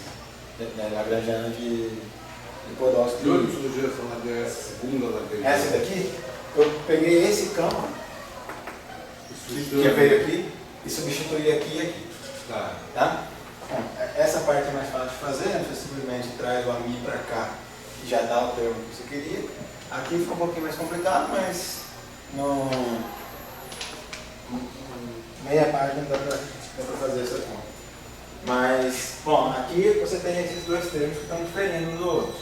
da lagrangiana de Podolsky. De onde surgiu essa madeira, essa segunda lagrangiana? Essa daqui, eu peguei esse campo que veio aqui e substituí aqui e aqui. Tá? Bom, essa parte é mais fácil de fazer, né? Você simplesmente traz o ami para cá e já dá o termo que você queria. Aqui fica um pouquinho mais complicado, mas no meia página dá para fazer essa conta. Mas, bom, aqui você tem esses dois termos que estão diferentes uns do outro.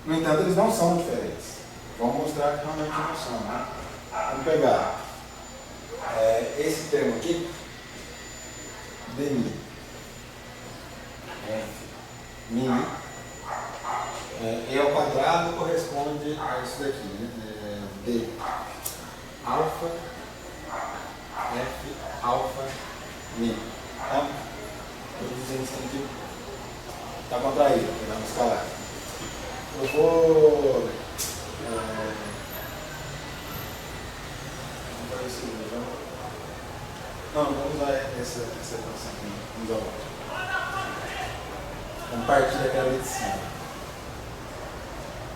No entanto, eles não são diferentes. Vamos mostrar que realmente não são. Né? Vamos pegar esse termo aqui, dmi, mi, e ao quadrado corresponde a isso daqui, né? D alfa, f alfa, mi. Tá? Todos eles têm que estar contraídos, pegar no escalar. Eu vou fazer o seguinte, não, vamos usar essa equação aqui, vamos usar outra. Vamos partir daquela ali de cima.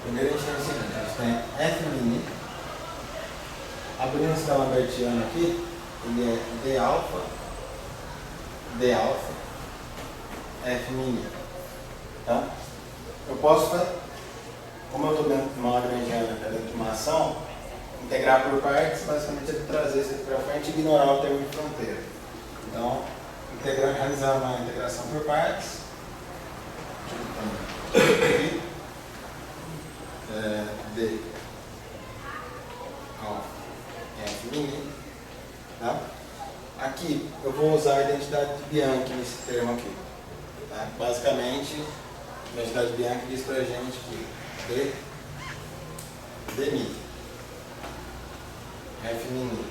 Primeiro a gente tem o seguinte, a gente tem f mini, abrindo esse lambertiano aqui, ele é d alfa, f mini. Tá? Eu posso fazer, como eu estou dentro de uma lagrangiana, dentro de uma ação, integrar por partes, basicamente é trazer isso aqui para frente e ignorar o termo de fronteira. Então, realizar uma integração por partes, aqui, d alfa f mini, tá? Aqui eu vou usar a identidade de Bianchi nesse termo aqui. Tá? Basicamente, a identidade de Bianchi diz para a gente que dmi f mini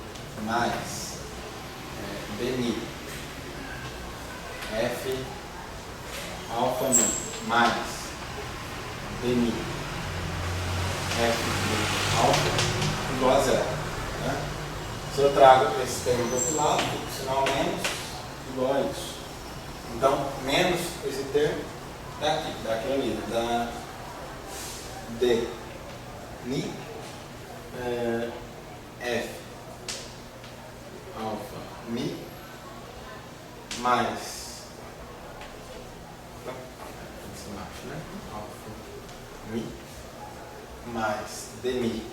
mais dmi f alfa mi mais dmi f mi alfa igual a zero. Né? Se eu trago esse termo do outro lado, fica o sinal menos igual a isso. Então, menos esse termo daqui, daquilo ali, da d mi f alfa mi mais né? Alfa mi mais dmi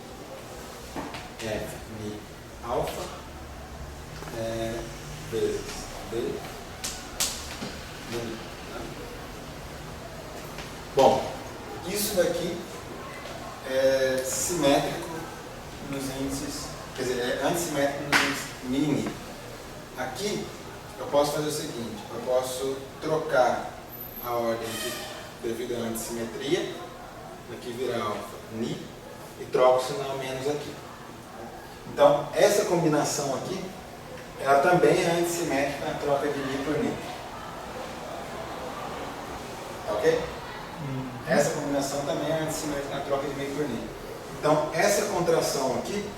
f mi alfa vezes d mi. Né? Bom, isso daqui é simétrico nos índices, quer dizer, é antissimétrico nos índices mi. Aqui eu posso fazer o seguinte, eu posso trocar a ordem aqui devido à antissimetria, aqui vira alfa ni e troco o sinal menos aqui. Então, essa combinação aqui, ela também é antissimétrica na troca de mi por ni. Tá ok? Essa combinação também é antissimétrica na troca de mi por ni. Então, essa contração aqui,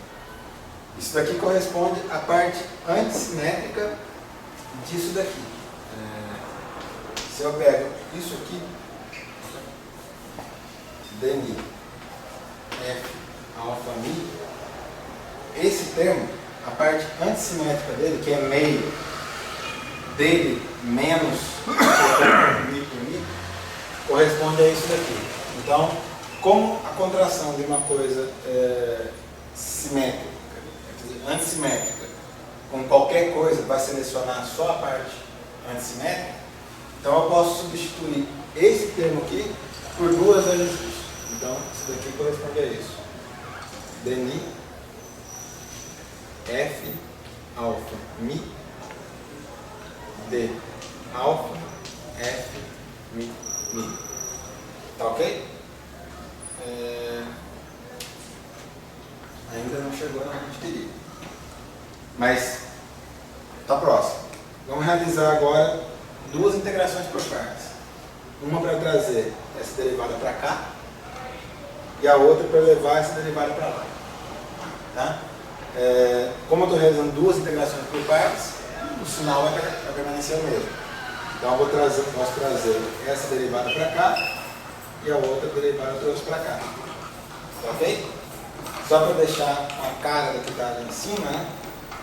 isso daqui corresponde à parte antissimétrica disso daqui. Se eu pego isso aqui, dmi f alfa mi, esse termo, a parte antissimétrica dele, que é meio dele menos mi por mi, corresponde a isso daqui. Então, como a contração de uma coisa simétrica, quer dizer, antissimétrica, com qualquer coisa vai selecionar só a parte antissimétrica, então eu posso substituir esse termo aqui por duas vezes isso. Então, isso daqui corresponde a isso. dmi f alfa mi d alfa f mi. Tá ok? Ainda não chegou onde a gente queria. Mas Está próximo. Vamos realizar agora duas integrações por partes. Uma para trazer essa derivada para cá e a outra para levar essa derivada para lá. Tá? Como eu estou realizando duas integrações por partes, o sinal vai permanecer o mesmo. Então eu posso trazer essa derivada para cá e a outra derivada eu trouxe para cá. Tá ok? Só para deixar a cara da que está ali em cima, né?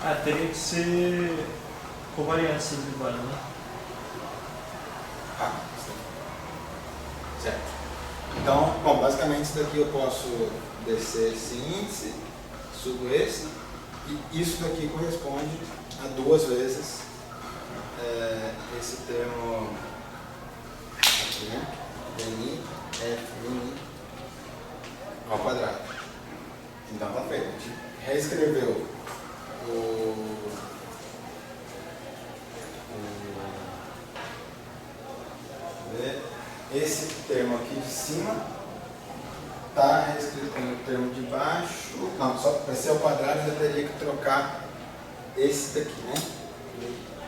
Ah, teria que ser covariante essa derivada, né? Certo. Então, bom, basicamente isso daqui eu posso descer esse índice, subo esse, e isso daqui corresponde a duas vezes esse termo aqui, né? Ni, F, mini ao quadrado. Então tá feito. A gente reescreveu esse termo aqui de cima está reescrito no termo de baixo. Não, só para ser ao quadrado eu teria que trocar esse daqui, né?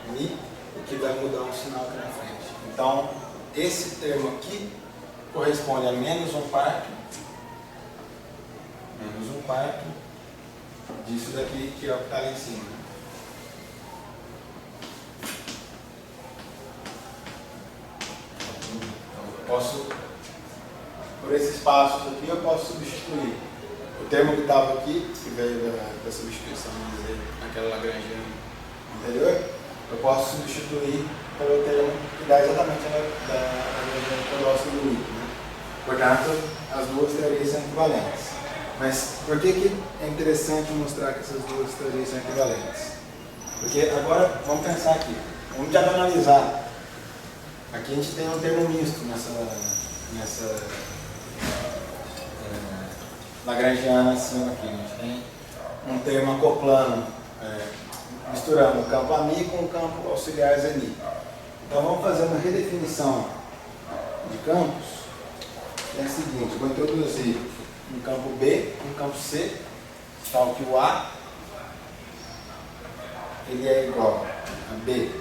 Mi, o que vai mudar um sinal aqui na frente. Então, esse termo aqui corresponde a menos um quarto disso daqui que é o que está ali em cima. Posso, por esses passos aqui, eu posso substituir o termo que estava aqui, que veio da substituição, vamos dizer, naquela Lagrangiana anterior, eu posso substituir pelo termo que dá exatamente da Lagrangiana Podolsky do Wick, né? Portanto, as duas teorias são equivalentes. Mas por que é interessante mostrar que essas duas teorias são equivalentes? Porque agora, vamos pensar aqui, vamos diagonalizar. Aqui a gente tem um termo misto nessa Lagrangiana acima aqui. A gente tem um termo acoplando, misturando o campo AMI com o campo auxiliar ZNI. Então vamos fazer uma redefinição de campos. É o seguinte, eu vou introduzir um campo B, um campo C, tal que o A ele é igual a B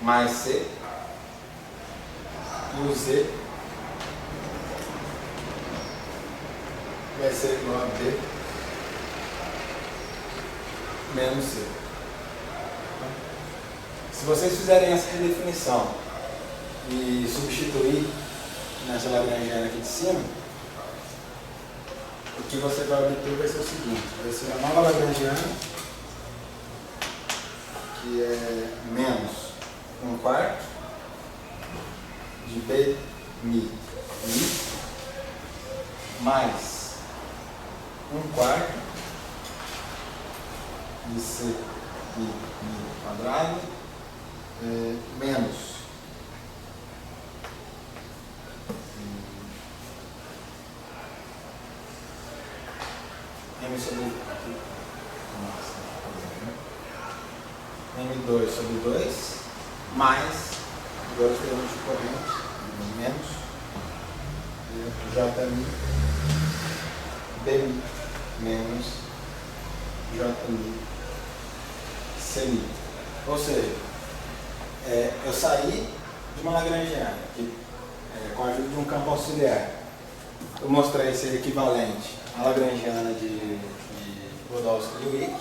mais C, e o Z vai ser igual a B menos C. Se vocês fizerem essa redefinição e substituir nessa Lagrangiana aqui de cima, o que você vai obter vai ser o seguinte: vai ser a nova Lagrangiana, que é menos um quarto de B, Mi, Mi, mais um quarto de C, Mi, Mi quadrado, menos M sobre aqui, M2 sobre 2, mais, agora os termos de corrente, menos, JMI, BMI, menos, JMI, CMI. Ou seja, eu saí de uma Lagrangiana, que, com a ajuda de um campo auxiliar, eu mostrei ser equivalente à Lagrangiana de Podolsky e Wick,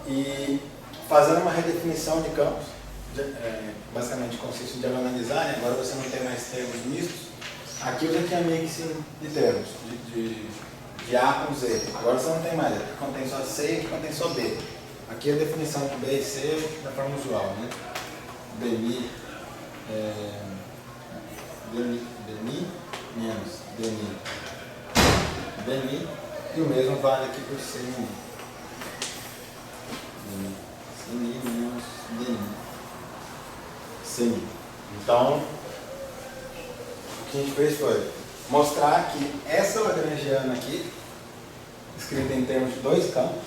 e fazendo uma redefinição de campos, basicamente consiste em diagonalizar, né? Agora você não tem mais termos mistos. Aqui eu já tinha mix de termos, de A com Z. Agora você não tem mais, aqui contém só C e aqui contém só B. Aqui a definição de B e C da forma usual, né? BMI, BMI menos DMI, BMI, e o mesmo vale aqui por CMI. CMI menos DMI. CMI. Então, o que a gente fez foi mostrar que essa Lagrangiana aqui, escrita em termos de dois campos,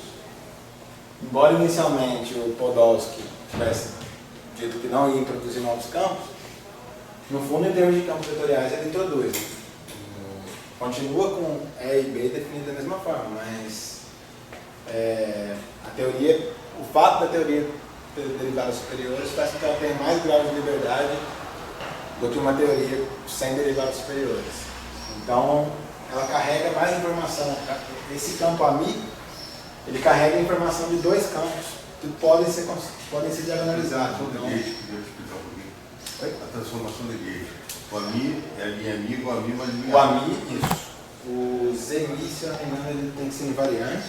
embora inicialmente o Podolsky tivesse dito que não ia introduzir novos campos, no fundo, em termos de campos vetoriais, ele introduz. Continua com E e B definidos da mesma forma, mas a teoria, o fato da teoria ter derivadas superiores faz com que ela tenha mais graus de liberdade do que uma teoria sem derivadas superiores. Então, ela carrega mais informação. Esse campo AMI, ele carrega a informação de dois campos que podem ser diagonalizados. Então, Então, explicar um pouquinho. A transformação de gauge. O AMI é linha amigo, o AMI mais linha o AMI, isso. O ZMI, se eu não me engano, ele tem que ser invariante.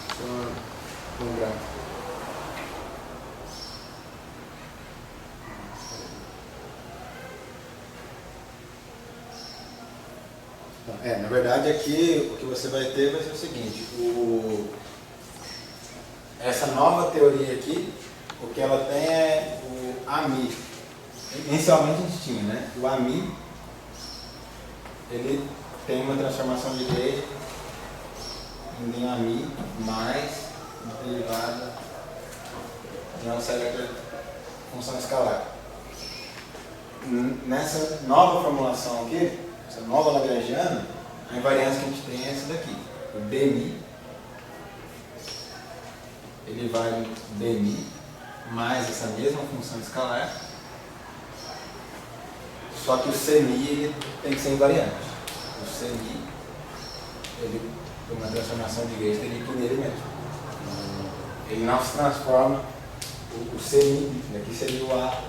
Só lembrar. Na verdade, aqui o que você vai ter vai ser o seguinte: essa nova teoria aqui, o que ela tem é o AMI. Inicialmente a gente tinha, né? O AMI, ele tem uma transformação de gauge em linha AMI mais derivada de uma certa função escalar. Nessa nova formulação aqui, essa nova lagrangiana, a invariância que a gente tem é essa daqui. O DMI, ele vai no DMI mais essa mesma função escalar, só que o CMI ele tem que ser invariante. O CMI, ele tem uma transformação de gauge, teria que ir nele mesmo. Ele não se transforma, o CMI, aqui seria o A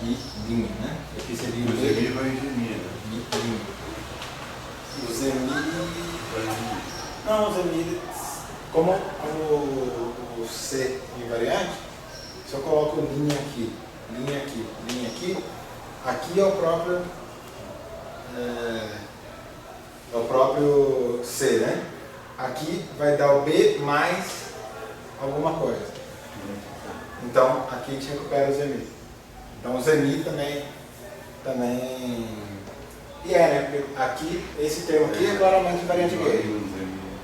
e DIM, né? Aqui seria o O ZMI vai em GMI, né? O ZMI Vai em GMI. não, o ZMI, como o C é invariante, se eu coloco linha aqui, linha aqui, linha aqui, aqui é o próprio C, né? Aqui vai dar o B mais alguma coisa. Então, aqui a gente recupera o ZMI. Então, o ZMI também né? Porque aqui, esse termo aqui é claramente invariante gauge.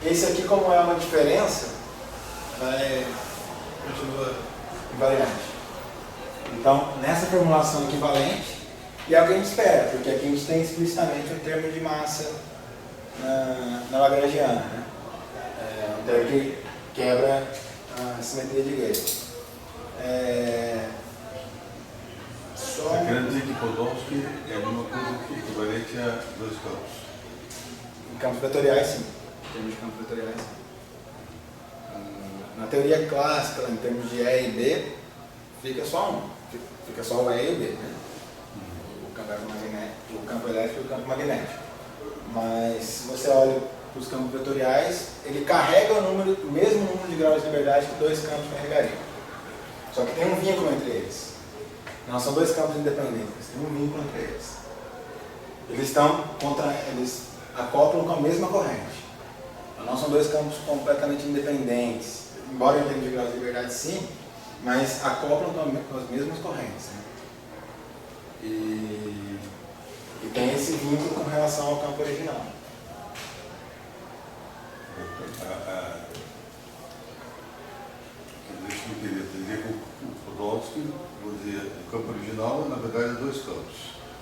Esse aqui, como é uma diferença, continua invariante. Então, nessa formulação equivalente, e é o que a gente espera, porque aqui a gente tem explicitamente um termo de massa na lagrangiana, né? Um termo que quebra a simetria de gauge. Está querendo dizer que Podolsky é alguma coisa que equivalente a dois campos. Em campos vetoriais, sim. Em termos de campos vetoriais, sim. Na teoria clássica, em termos de E e B, fica só um. Fica só o E e o B, né? O campo magnético, o campo elétrico e o campo magnético. Mas se você olha para os campos vetoriais, ele carrega o mesmo número de graus de liberdade que dois campos carregariam. Só que tem um vínculo entre eles. Não são dois campos independentes, tem um vínculo entre eles. Eles acoplam com a mesma corrente. Não são dois campos completamente independentes, embora em termos de graus de liberdade sim, mas acoplam com as mesmas correntes. Né? E tem esse vínculo com relação ao campo original. Deixa eu entender. Dizer que o Podolsky, vou dizer, o campo original, na verdade, é dois campos.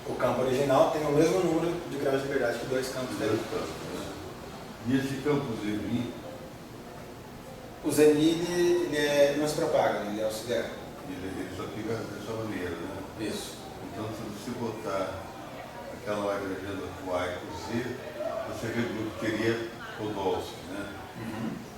O campo original tem o mesmo número de graus de liberdade que dois campos Dois dele. campos, né? E esse campo ZMI, O ZMI ele não se propaga, ele é auxiliar. ele só fica dessa maneira, né? Isso. Então, se você botar aquela lagrangiana com A e com C, você teria Podolsky, né?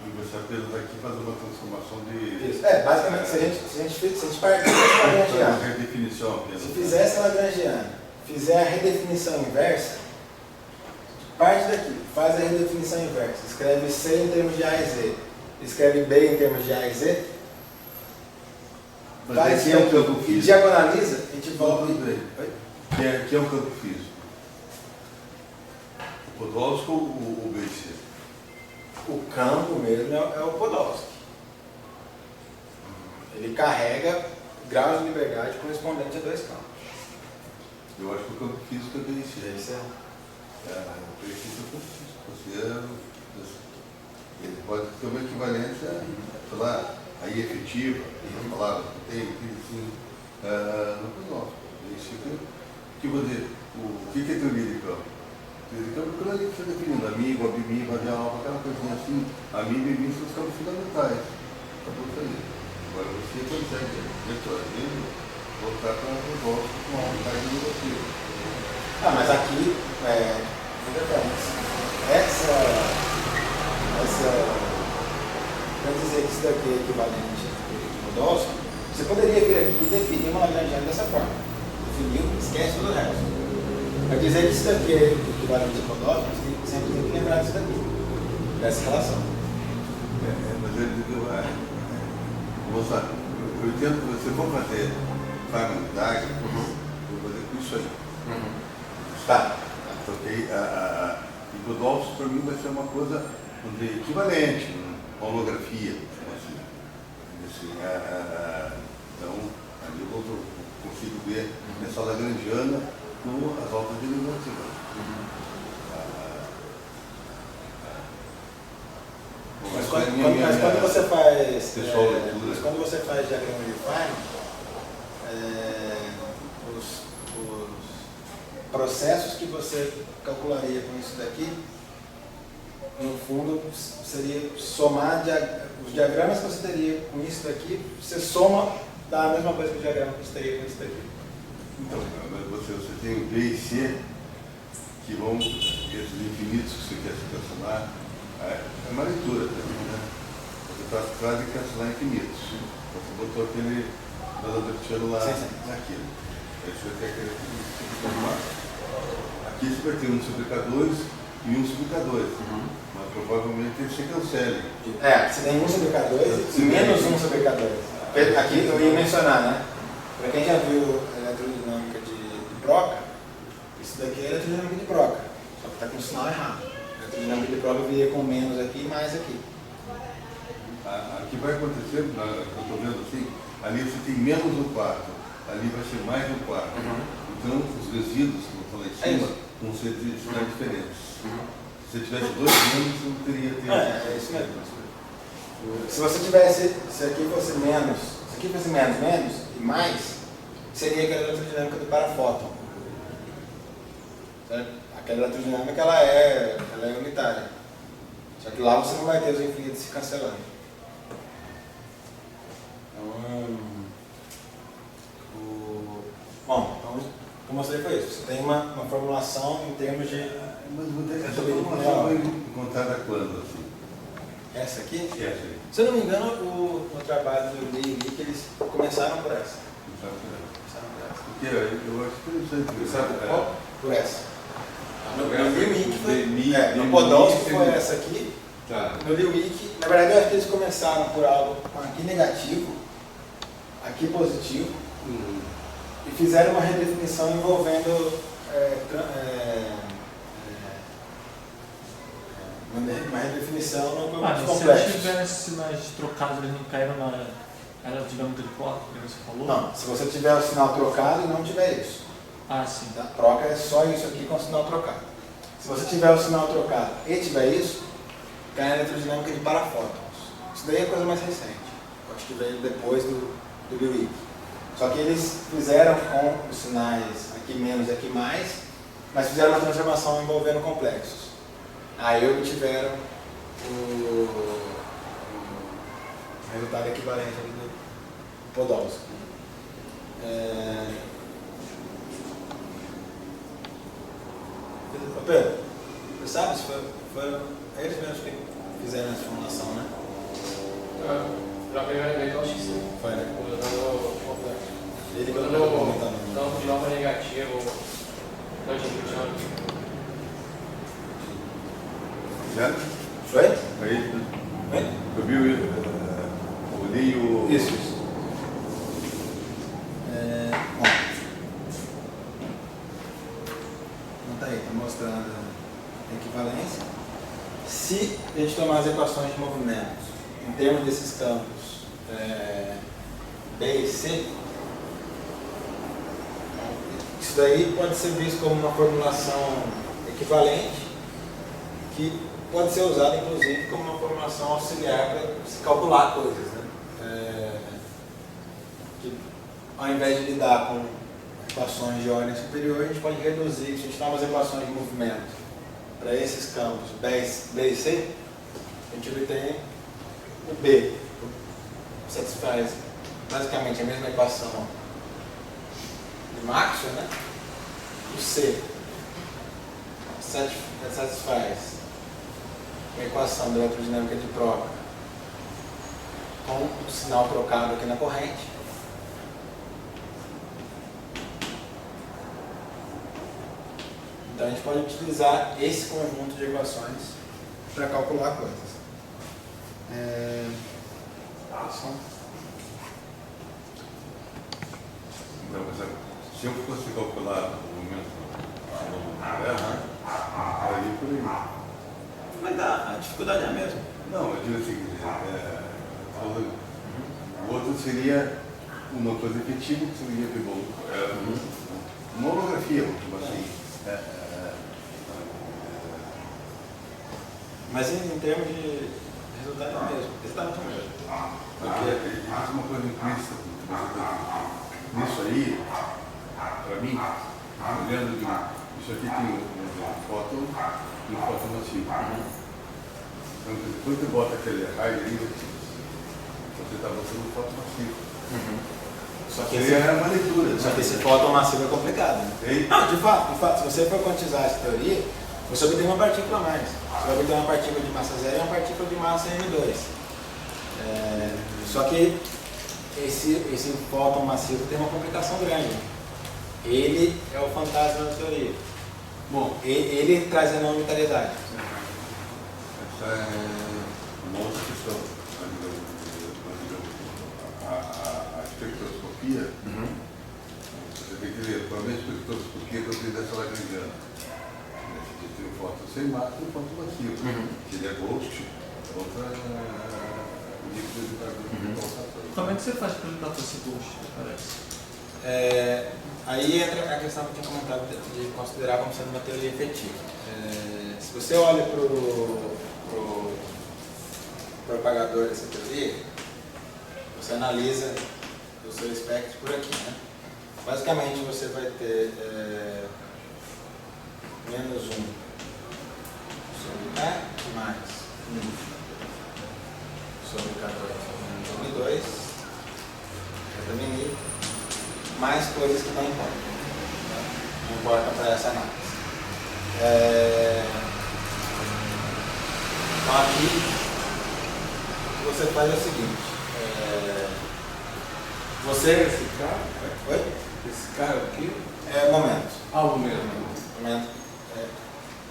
E você apenas aqui faz uma transformação de... Isso. Basicamente, se a gente partir dessa lagrangiana, Uma redefinição apenas. se fizer essa lagrangiana, fizer a redefinição inversa, parte daqui, faz a redefinição inversa, escreve C em termos de A e Z, escreve B em termos de A e Z, Mas faz aqui é um campo e físico. diagonaliza, a gente volta Tudo bem. Aqui é um campo físico. O Podolsky ou o BC? O campo mesmo é o Podolsky. Ele carrega graus de liberdade correspondentes a dois campos. Eu acho que o campo físico é BC. Esse é O BC é o campo físico. Ele pode ter uma equivalência, sei lá, aí efetiva, a palavra que tem, assim, no Podolsky. Que vou dizer, o que é teoria de campo? Então, aquilo ali que você definindo, amigo, abibi, radial, aquela coisinha assim, amigo e bibi são os campos fundamentais. Acabou de fazer. Agora você consegue, retroagindo, voltar para o voto com a vontade negativa. Ah, mas aqui, para dizer que isso daqui é equivalente ao Podolsky, você poderia vir aqui e definir uma Lagrangiana dessa forma. Definiu, esquece todo o resto. Para dizer que isso daqui é equivalente ao Podolsky, você sempre tem que lembrar disso daqui, dessa relação. Mas eu digo, moça, eu entendo que você for fazer fragmentagem, eu vou fazer com isso aí. Tá. Porque e Podolsky para mim vai ser uma coisa equivalente, uma holografia, assim. Então, ali eu consigo ver nessa Lagrangiana com as altas derivativas. Mas quando você faz pessoal leitura. mas quando você faz diagrama de Feynman, os processos que você calcularia com isso daqui, no fundo, seria somar os diagramas que você teria com isso daqui, você soma, dá a mesma coisa que o diagrama que você teria com isso daqui. Então, você tem o B e C, que vão, esses infinitos que você quer se transformar, é uma leitura também, né? Você traz e cancelar infinitos. Você botou aquele Malabertiano lá naquilo. Aí você vai ter aquele transformar. Aqui você vai ter 1 sobre K2 e 1 sobre K2. Mas provavelmente eles se cancelem. Você tem 1 sobre K2 e menos 1 sobre K2. Aqui eu ia mencionar, né? Para quem já viu a eletrodinâmica de Broca, isso daqui é a eletrodinâmica de Broca, só que está com o sinal errado. A eletrodinâmica de Broca viria com menos aqui e mais aqui. Aqui vai acontecer, eu estou vendo assim, ali você tem menos o quarto, ali vai ser mais o quarto. Então os resíduos que estão lá em cima vão ser de sinais diferentes. Se você tivesse 2 menos, você não teria tempo. É isso mesmo. Se você tivesse, se aqui fosse menos e mais, seria aquela eletrodinâmica do parafóton. Certo? Aquela eletrodinâmica ela é unitária. Só que lá você não vai ter os infinitos se cancelando. Bom, então, o que eu mostrei foi isso. Você tem uma formulação em termos de... Mas essa formulação foi encontrada quando, assim? Essa aqui? Essa aí. Se eu não me engano, no trabalho do Lee e Wick, eles começaram por essa. Porque eu acho interessante. Sabe qual? Por essa. No Essa Lee e Wick foi... No no Podolsky foi essa aqui. Tá. No Lee e Wick, na verdade, eu acho que eles começaram por algo aqui negativo, aqui positivo, e fizeram uma redefinição envolvendo uma redefinição no campo Mas se complexo. eles tivessem sinais trocados, eles não caíram na aerodinâmica de Proca, que você falou? Não, se você tiver o sinal trocado e não tiver isso. Ah, sim. A troca é só isso aqui com o sinal trocado. Se você tiver o sinal trocado e tiver isso, cai a eletrodinâmica de parafótons. Isso daí é coisa mais recente. Eu acho que veio depois do Lee Wick. Só que eles fizeram com os sinais aqui menos e aqui mais, mas fizeram uma transformação envolvendo complexos. Aí obtiveram o resultado equivalente ali do Podolsky. Pedro, você sabe se foram eles mesmos que fizeram essa formulação, né? Para a primeira vez eu acho que sim. Foi, né? Ele Quando comentando. campo de nova negativo, eu tinha Já? Foi? Aí, Foi? eu vi olhei o... Isso. Bom. Então tá aí, está mostrando a equivalência. Se a gente tomar as equações de movimentos em termos desses campos B e C, isso daí pode ser visto como uma formulação equivalente que pode ser usada inclusive como uma formulação auxiliar para se calcular coisas, né? Que, ao invés de lidar com equações de ordem superior, a gente pode reduzir, se a gente toma as equações de movimento para esses campos B e C, a gente obtém o B, satisfaz basicamente a mesma equação de Maxwell, né? O C satisfaz a equação da eletrodinâmica de troca com o sinal trocado aqui na corrente. Então a gente pode utilizar esse conjunto de equações para calcular coisas. Não, mas se eu fosse calcular o momento da Terra, aí por aí. Mas a dificuldade é a mesma. Não, eu digo assim, o outro seria uma coisa efetiva, que seria uma holografia, assim. Mas em termos de resultado é o mesmo. Resultado é o mesmo. Porque existe uma coisa implícita nisso aí, para mim, olhando de isso aqui tem um fóton e um fóton massivo. Então, quando você bota aquele raio ali, você está botando um fóton massivo. Só que É uma leitura. Só que esse fóton massivo é complicado, né? Não, de fato, se você for quantizar essa teoria, você obtém uma partícula a mais. Você vai obter uma partícula de massa zero e uma partícula de massa M2. Só que esse fóton massivo tem uma complicação grande. Ele é o fantasma da teoria. Bom, ele traz a não unitariedade. Essa é uma outra questão. A espectroscopia, você tem que ver, provavelmente a espectroscopia que eu fiz dessa lagrangiana. Tem um fóton sem massa e um fóton massivo. Ele é ghost, outra líquido de carbono. Como é que você faz para lidar com esse ghost, parece? Aí entra a questão que eu tinha comentado de considerar como sendo uma teoria efetiva. Se você olha para o propagador dessa teoria, você analisa o seu espectro por aqui, né? Basicamente você vai ter menos 1 sobre K mais 1 sobre K2 sobre 2 K mais coisas que não importam, né? Não importam para essa análise. Então aqui o que você faz é o seguinte, Esse cara? Oi? Esse cara aqui? Momento. Algo mesmo. Momento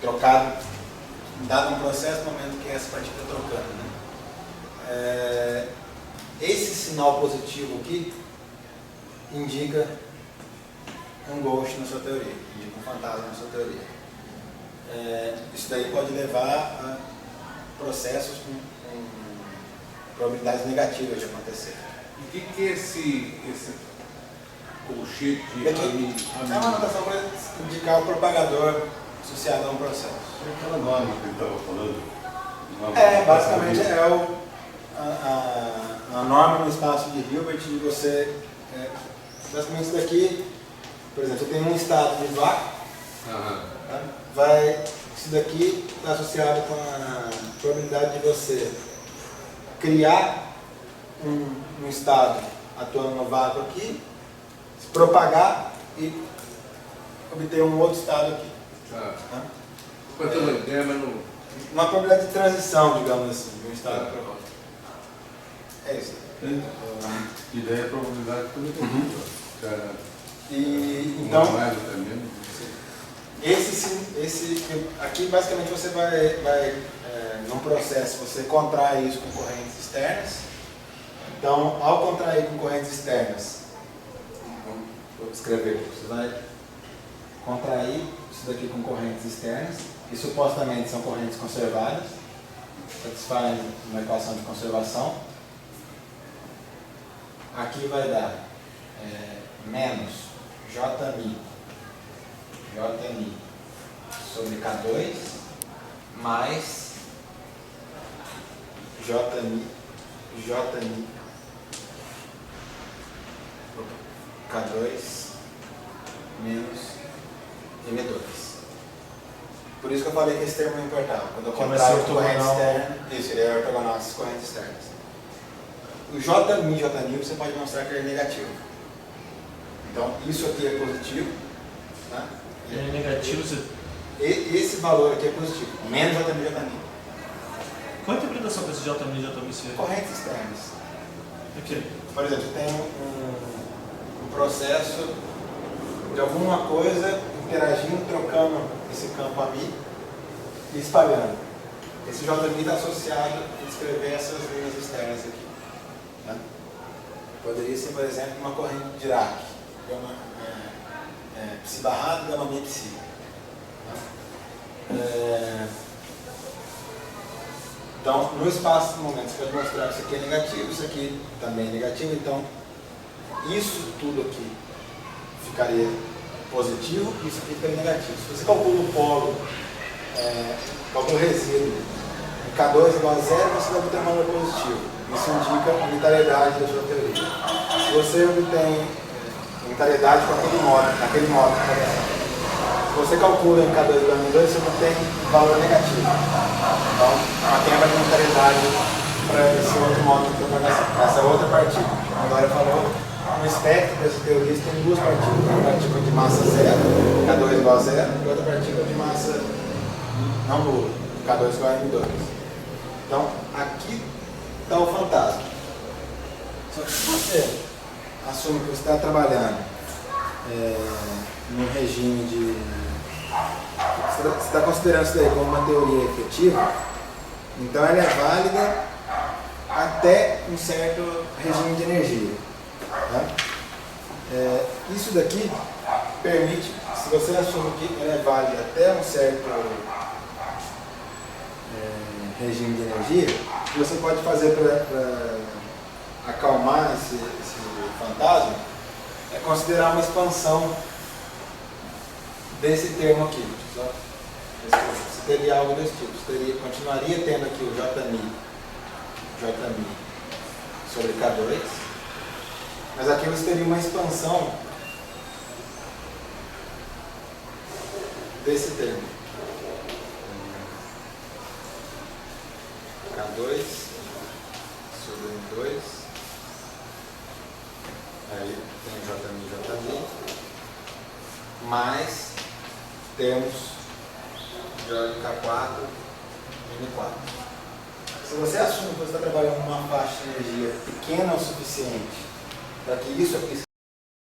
trocado, dado um processo, momento que essa partícula está trocando, né? Esse sinal positivo aqui indica um ghost na sua teoria, indica um fantasma na sua teoria. Isso daí pode levar a processos com probabilidades negativas de acontecer. E o que é esse colchete de É uma anotação para indicar o propagador associado a um processo. Aquela norma que ele estava falando. Basicamente a norma no espaço de Hilbert de você. Basicamente isso daqui, por exemplo, você tem um estado de vácuo, tá? Isso daqui está associado com a probabilidade de você criar um estado atuando no vácuo aqui, se propagar e obter um outro estado aqui. Tá? Quanto uma ideia, mas não... Uma probabilidade de transição, digamos assim, de um estado para o outro. É isso. E daí a probabilidade positiva. Então, mais ou menos. esse aqui basicamente você vai num processo, você contrai isso com correntes externas. Então, ao contrair com correntes externas, vou escrever, você vai contrair isso daqui com correntes externas, que supostamente são correntes conservadas, satisfazem uma equação de conservação. Aqui vai dar menos Jmi sobre K2 mais Jmi K2 menos M2. Por isso que eu falei que esse termo não importava. Quando eu Que vai contraio ser corrente ortogonal. externa, isso, ele é ortogonal às correntes externas. O Jμ e Jnil você pode mostrar que ele é negativo. Então, isso aqui é positivo. Né? Ele é negativo, você... Esse valor aqui é positivo, menos Jμ e Jnil. Qual a interpretação desse J e JBC? Correntes externas. O quê? Por exemplo, você tem um processo de alguma coisa interagindo, trocando esse campo AMI e espalhando. Esse JMI está associado a descrever essas linhas externas aqui. Né? Poderia ser, por exemplo, uma corrente de Dirac, psi barrado, gama mi psi. Então, no espaço do momento, você pode mostrar que isso aqui é negativo, isso aqui também é negativo, então isso tudo aqui ficaria positivo e isso aqui ficaria negativo. Se você calcula o polo, calcula o resíduo em K2 igual a zero, você vai obter um valor positivo. Isso indica a unitariedade da sua teoria. Se você obtém unitariedade com naquele modo de propagação, se você calcula em K2 igual a M2, você não tem valor negativo. Então, uma quebra de unitariedade para esse outro modo de propagação, para essa outra partícula. Como a Glória falou, no espectro dessa teoria tem duas partículas. Uma partícula de massa zero, K2 igual a zero, e outra partícula de massa não nula, K2 igual a M2. Então, aqui está o fantasma. Só que se você assume que você está trabalhando num regime de... Você está considerando isso daí como uma teoria efetiva, então ela é válida até um certo regime de energia. Tá? Isso daqui permite, se você assume que ela é válida até um certo regime de energia, o que você pode fazer para acalmar esse fantasma é considerar uma expansão desse termo aqui. Você teria algo desse tipo. Você continuaria tendo aqui o Jμ sobre K2, mas aqui você teria uma expansão desse termo. K2 sobre M2, aí tem Jμ, mais temos K4 e M4. Se você assume que você está trabalhando numa faixa de energia pequena o suficiente para que isso aqui